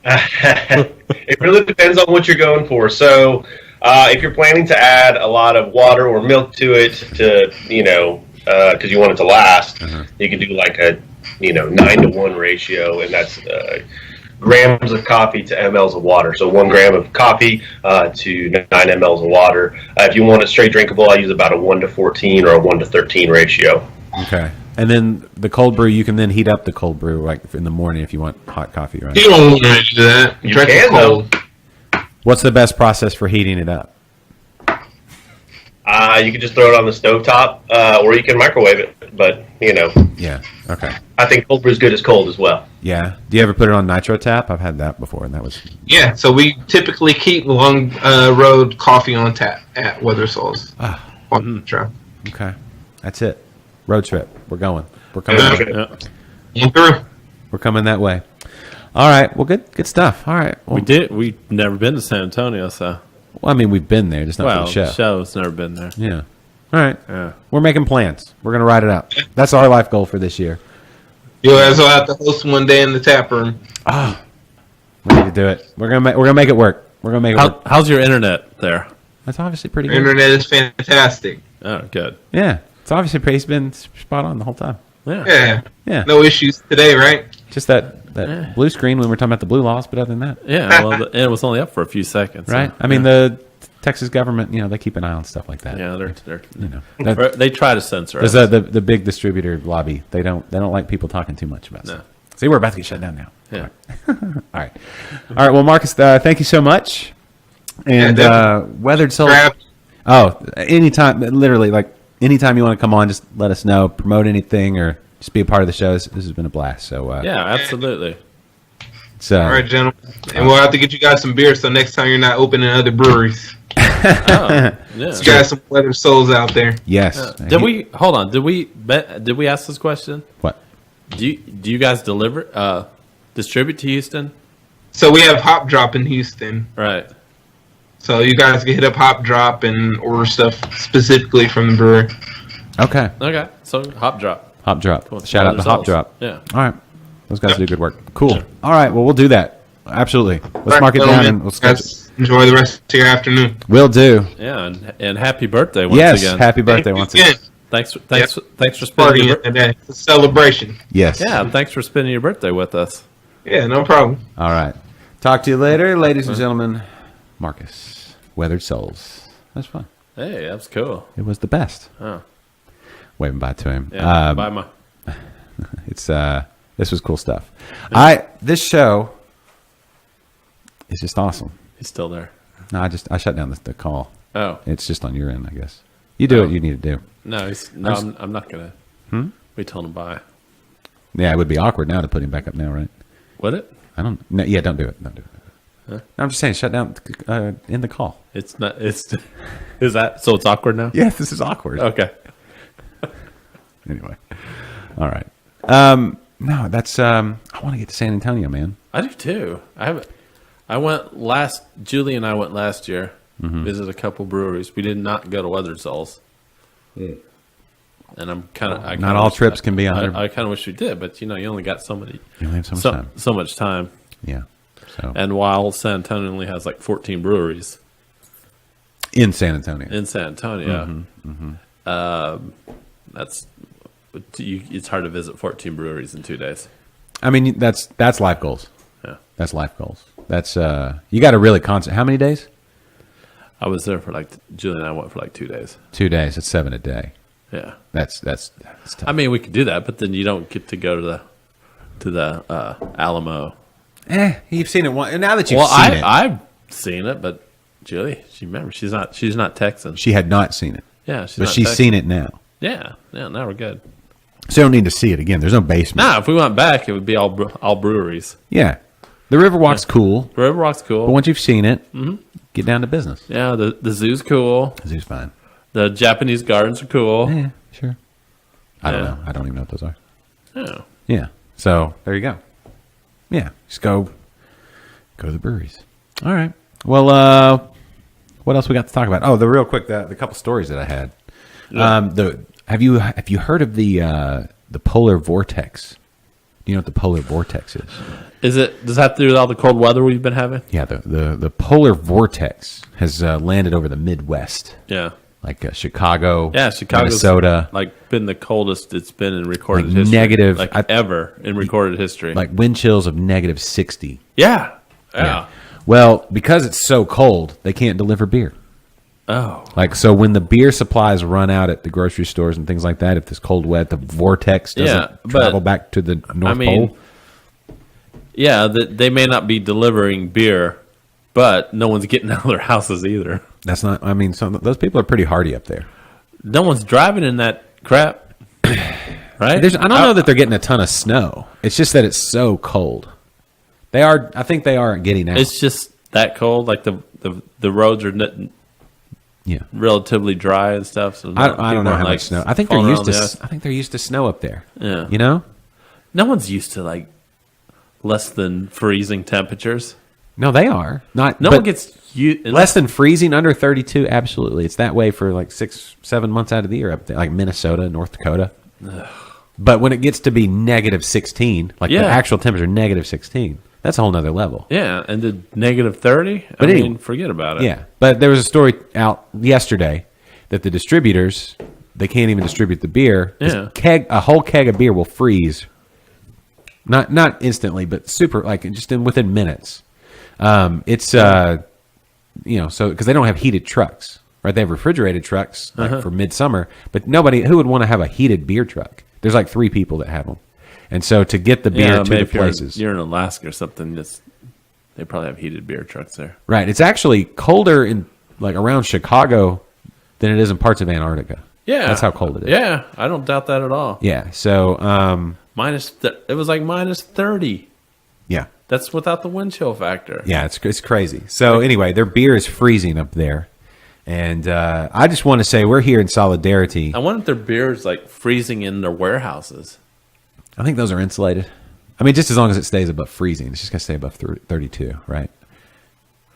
It really depends on what you're going for. So, if you're planning to add a lot of water or milk to it, because you want it to last, you can do like a 9-to-1 ratio, and that's grams of coffee to mLs of water. So 1 gram of coffee to 9 mLs of water. If you want it straight drinkable, I use about a 1-to-14 or a 1-to-13 ratio. Okay. And then the cold brew, you can then heat up the cold brew like in the morning if you want hot coffee, right? You don't want to do that. You Drink it can, cold. though. What's the best process for heating it up? You can just throw it on the stovetop, or you can microwave it. But, Yeah. Okay. I think cold brew is good as cold as well. Yeah. Do you ever put it on nitro tap? I've had that before, and that was... Yeah, so we typically keep Long Road coffee on tap at Weathered Souls. On Nitro. Okay. That's it. Road trip. We're going. We're coming. Yeah. We're coming that way. All right. Well, good stuff. All right. Well, We've never been to San Antonio, so. Well, I mean, we've been there, just not for the show. The show's never been there. Yeah. All right. Yeah. We're making plans. We're gonna ride it out. That's our life goal for this year. You guys will have to host one day in the tap room. We need to do it. We're gonna make it work. We're gonna make it work. How's your internet there? That's obviously pretty good. Internet is fantastic. Oh, good. Yeah. It's obviously it's been spot on the whole time. Yeah. Yeah. No issues today, right? Just that blue screen when we're talking about the blue laws, but other than that. Yeah. Well, it was only up for a few seconds. Right. So, I mean, the Texas government, they keep an eye on stuff like that. Yeah, they try to censor us. There's the big distributor lobby. They don't like people talking too much about stuff. See, we're about to get shut down now. Yeah. All right. Well, Marcus, thank you so much. And Weathered Souls. Anytime, literally, like anytime you want to come on, just let us know, promote anything, or just be a part of the show. This has been a blast. So yeah, absolutely. So all right, gentlemen, and we'll have to get you guys some beer. So next time you're not opening other breweries. Yeah. You got some Weathered Souls out there. Yes. Did we ask this question? What? Do you guys distribute to Houston? So we have Hop Drop in Houston. Right. So you guys can hit up Hop Drop and order stuff specifically from the brewer. Okay. Okay. So Hop Drop. Hop Drop. Cool. Shout out to Hop Drop. Yeah. All right. Those guys do good work. Cool. All right. Well, we'll do that. Absolutely. Let's mark it down gentlemen, and we'll schedule. guys, enjoy the rest of your afternoon. Will do. Yeah, and happy birthday once Yes. again. Happy birthday once again. Thanks for spending Party your today. It's a celebration. Yes. Yeah, thanks for spending your birthday with us. Yeah, no problem. All right. Talk to you later, ladies and gentlemen. Marcus, Weathered Souls. That's fun. Hey, that's cool. It was the best. Oh. Waving bye to him. Yeah, bye, Ma. It's this was cool stuff. This show is just awesome. He's still there. No, I shut down the call. Oh. It's just on your end, I guess. You do what you need to do. No, I'm not going to. We told him bye. Yeah, it would be awkward now to put him back up now, right? Would it? I don't. No, yeah, don't do it. Don't do it. Huh? No, I'm just saying, shut down. End the call. It's not. It's. Is that so? It's awkward now. Yeah, this is awkward. Okay. Anyway, all right. No, that's. I want to get to San Antonio, man. I do too. Julie and I went last year. Visited a couple breweries. We did not go to Weathered Souls. And I'm kind of. Not all trips can be 100. I kind of wish we did, but you only got so many. You only have so much time. So much time. Yeah. So And while San Antonio only has like 14 breweries in San Antonio. It's hard to visit 14 breweries in 2 days. I mean, that's life goals. Yeah. That's life goals. That's you got to really concentrate. How many days? I was there for Julie and I went for 2 days. 2 days. It's 7 a day. Yeah. That's tough. I mean, we could do that, but then you don't get to go to the Alamo. You've seen it one. And now that you've seen it, I've seen it, but Julie, she's not Texan. she had not seen it. Yeah, But she's seen it now. Yeah, now we're good. So you don't need to see it again. There's no basement. Nah, if we went back, it would be all breweries. Yeah. The Riverwalk's cool. Riverwalk's cool. But once you've seen it, get down to business. Yeah, the zoo's cool. The zoo's fine. The Japanese gardens are cool. Yeah, sure. I don't Yeah. know. I don't even know what those are. Yeah. Yeah. So there you go. Yeah. Just go to the breweries. All right. Well, what else we got to talk about? Oh, the real quick, the couple stories that I had. Yeah. Have you heard of the polar vortex? Do you know what the polar vortex is? Does that have to do with all the cold weather we've been having? Yeah, the polar vortex has landed over the Midwest, Yeah. like Chicago, Yeah, Chicago's Minnesota, been the coldest it's been in recorded Like history. negative- ever in recorded history. like wind chills of negative 60. Yeah. Yeah. Well, because it's so cold, they can't deliver beer. Oh. Like, so when the beer supplies run out at the grocery stores and things like that, if this cold wet, the vortex doesn't travel back to the North Pole. Yeah, they may not be delivering beer, but no one's getting out of their houses either. That's not, I mean, those people are pretty hardy up there. No one's driving in that crap, right? I don't know that they're getting a ton of snow. It's just that it's so cold. I think they are getting out. It's just that cold. Like the roads are relatively dry and stuff. So I don't know how much snow. I think they're used to. I think they're used to snow up there. Yeah, you know, no one's used to less than freezing temperatures. No, they are not. No one gets less than freezing, under 32. Absolutely, it's that way for 6-7 months out of the year up there, like Minnesota, North Dakota. Ugh. But when it gets to be negative 16, the actual temperature negative 16, that's a whole nother level. Yeah, and the negative 30. I mean, forget about it. Yeah, but there was a story out yesterday that the distributors, they can't even distribute the beer. Yeah, a whole keg of beer will freeze. Not instantly, but super just within minutes. It's so because they don't have heated trucks, right? They have refrigerated trucks for midsummer, but who would want to have a heated beer truck? There's 3 people that have them, and so to get the beer to the places, you're in Alaska or something. They probably have heated beer trucks there, right? It's actually colder in around Chicago than it is in parts of Antarctica. Yeah, that's how cold it is. Yeah, I don't doubt that at all. Yeah, so it was minus 30. Yeah. That's without the wind chill factor. Yeah, it's crazy. So anyway, their beer is freezing up there. And I just want to say we're here in solidarity. I wonder if their beer is freezing in their warehouses. I think those are insulated. I mean, just as long as it stays above freezing. It's just going to stay above 32, right?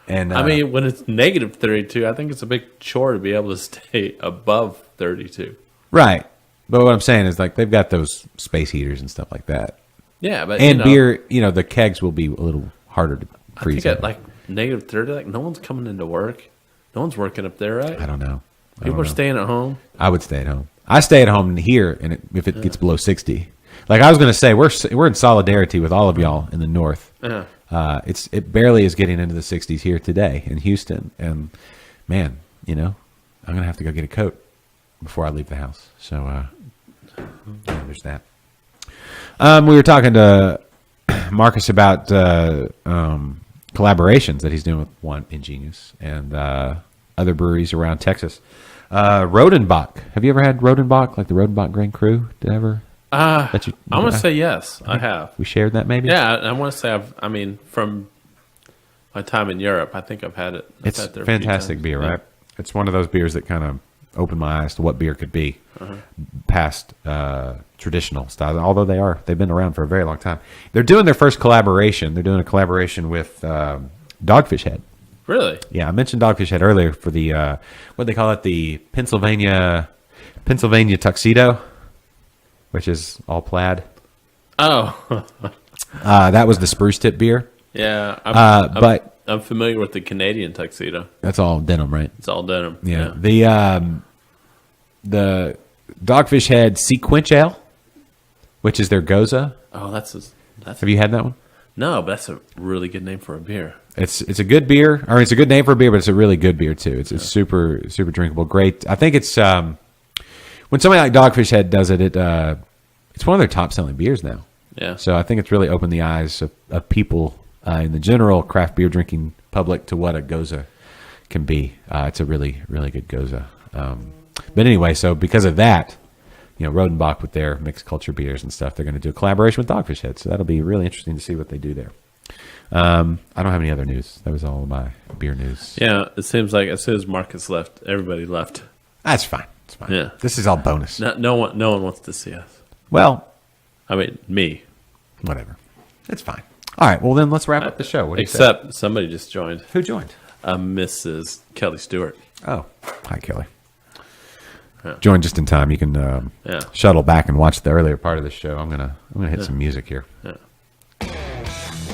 And I mean, when it's negative 32, I think it's a big chore to be able to stay above 32. Right. But what I'm saying is they've got those space heaters and stuff like that. Yeah, but and beer, the kegs will be a little harder to freeze. I think at like -30, like no one's coming into work. No one's working up there, right? I don't know. People are staying at home. I would stay at home. I stay at home here, and if it gets below 60, like I was going to say, we're in solidarity with all of y'all in the north. It barely is getting into the 60s here today in Houston, and man, I'm gonna have to go get a coat before I leave the house. So there's that. We were talking to Marcus about collaborations that he's doing with One Ingenious and other breweries around Texas. Rodenbach. Have you ever had Rodenbach, like the Rodenbach Grain Crew? Did ever? I want to say yes. I have. We shared that maybe. Yeah, I want to say from my time in Europe, I think I've had it. It's fantastic beer, right? It's one of those beers that kind of opened my eyes to what beer could be past traditional style. Although they've been around for a very long time. They're doing their first collaboration. They're doing a collaboration with Dogfish Head. Really? Yeah, I mentioned Dogfish Head earlier for the what they call it, the Pennsylvania tuxedo, which is all plaid. Oh, that was the spruce tip beer. Yeah, but I'm familiar with the Canadian tuxedo. That's all denim, right? It's all denim. Yeah. The Dogfish Head Sequench Ale, which is their Goza. Oh, that's. Have you had that one? No, but that's a really good name for a beer. It's a good beer, or it's a good name for a beer, but it's a really good beer too. It's super drinkable. Great. I think it's when somebody like Dogfish Head does it, it's one of their top selling beers now. Yeah. So I think it's really opened the eyes of people in the general craft beer drinking public to what a Goza can be. It's a really, really good Goza. But anyway, so because of that, Rodenbach with their mixed culture beers and stuff, they're going to do a collaboration with Dogfish Head. So that'll be really interesting to see what they do there. I don't have any other news. That was all of my beer news. Yeah, it seems like as soon as Marcus left, everybody left. That's fine. It's fine. Yeah. This is all bonus. No one wants to see us. Well, I mean, me. Whatever. It's fine. All right. Well, then let's wrap up the show. What do you say? Except somebody just joined. Who joined? Mrs. Kelly Stewart. Oh, hi, Kelly. Yeah. Joined just in time. You can yeah. shuttle back and watch the earlier part of the show. I'm gonna hit some music here. Yeah.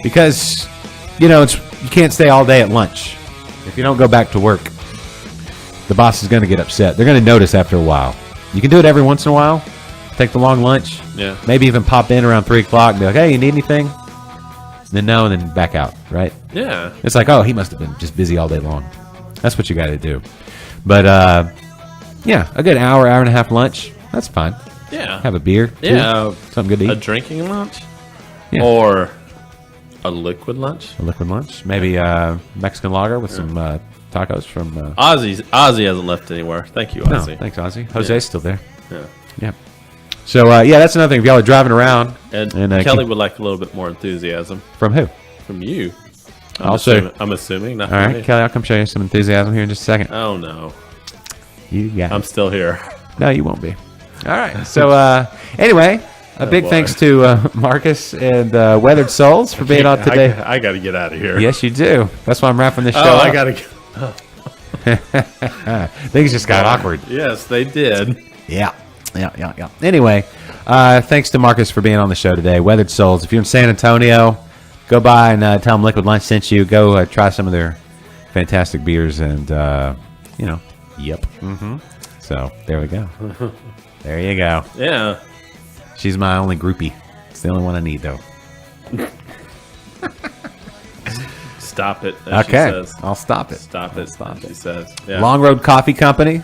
Because you can't stay all day at lunch. If you don't go back to work, the boss is going to get upset. They're going to notice after a while. You can do it every once in a while. Take the long lunch. Yeah. Maybe even pop in around 3 o'clock and be like, "Hey, you need anything?" Then no, and then back out. Right? Yeah. It's like, oh, he must have been just busy all day long. That's what you got to do. But yeah, a good hour and a half lunch. That's fine. Yeah. Have a beer. Too. Yeah. Something good to eat. A drinking lunch. Yeah. Or a liquid lunch. A liquid lunch. Maybe Mexican lager with some tacos from... Ozzy hasn't left anywhere. Thank you, Ozzy. No, thanks, Ozzy. Jose's still there. Yeah. Yeah. So, yeah, that's another thing. If y'all are driving around... And Kelly would like a little bit more enthusiasm. From who? From you. I'm assuming. Not all from right, me. Kelly, I'll come show you some enthusiasm here in just a second. Oh, no. You got I'm it. still here. No, you won't be. All right. So, anyway... A big thanks to Marcus and Weathered Souls for being on today. I got to get out of here. Yes, you do. That's why I'm wrapping this show Oh, up. I got to get... Things just got awkward. Yes, they did. Yeah. Anyway, thanks to Marcus for being on the show today. Weathered Souls. If you're in San Antonio, go by and tell them Liquid Lunch sent you. Go try some of their fantastic beers and, yep. Mm-hmm. So, there we go. There you go. Yeah. She's my only groupie. It's the only one I need, though. Stop it. Okay. She says. I'll stop it. Stop it. Stop She it. says. Yeah. Long Road Coffee Company.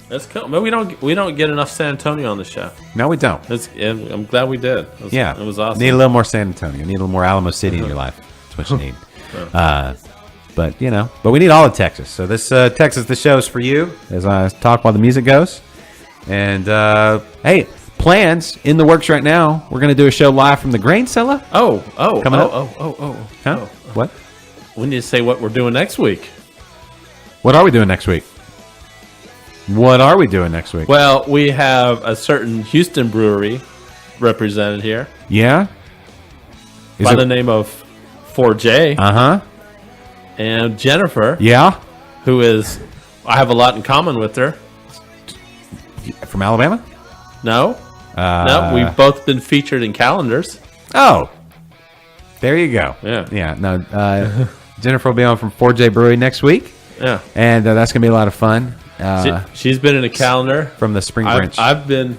That's cool. But we don't get enough San Antonio on the show. No, we don't. I'm glad we did. It was awesome. Need a little more San Antonio. Need a little more Alamo City in your life. That's what you need. But we need all of Texas. So this Texas, the show is for you as I talk while the music goes. And hey, plans in the works right now. We're going to do a show live from the grain cellar. Coming up. Huh? What? We need to say what we're doing next week. What are we doing next week? Well, we have a certain Houston brewery represented here Yeah. by the name of 4J. And Jennifer, Yeah. who is, I have a lot in common with her. From Alabama? No, we've both been featured in calendars. Oh, there you go. Yeah. Yeah. No, Jennifer will be on from 4J Brewing next week. Yeah. And that's going to be a lot of fun. She's been in a calendar. From the spring branch. I've been,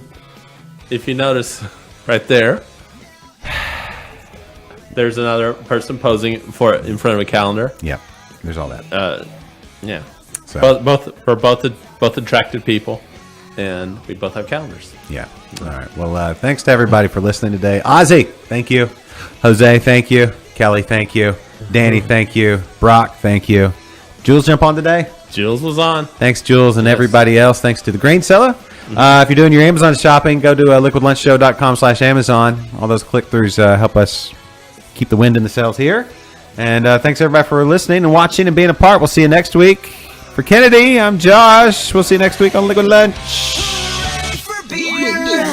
if you notice right there, there's another person posing in front of a calendar. Yeah. There's all that. Yeah. So. We're both attractive people, and we both have calendars. Yeah. All right. Well, thanks to everybody for listening today. Ozzy, thank you. Jose, thank you. Kelly, thank you. Danny, thank you. Brock, thank you. Jules jump on today? Jules was on. Thanks, Jules, and everybody else. Thanks to the Grain Cellar. If you're doing your Amazon shopping, go to liquidlunchshow.com/Amazon. All those click-throughs help us keep the wind in the sails here. And thanks, everybody, for listening and watching and being a part. We'll see you next week. For Kennedy, I'm Josh. We'll see you next week on Liquid Lunch. For beer.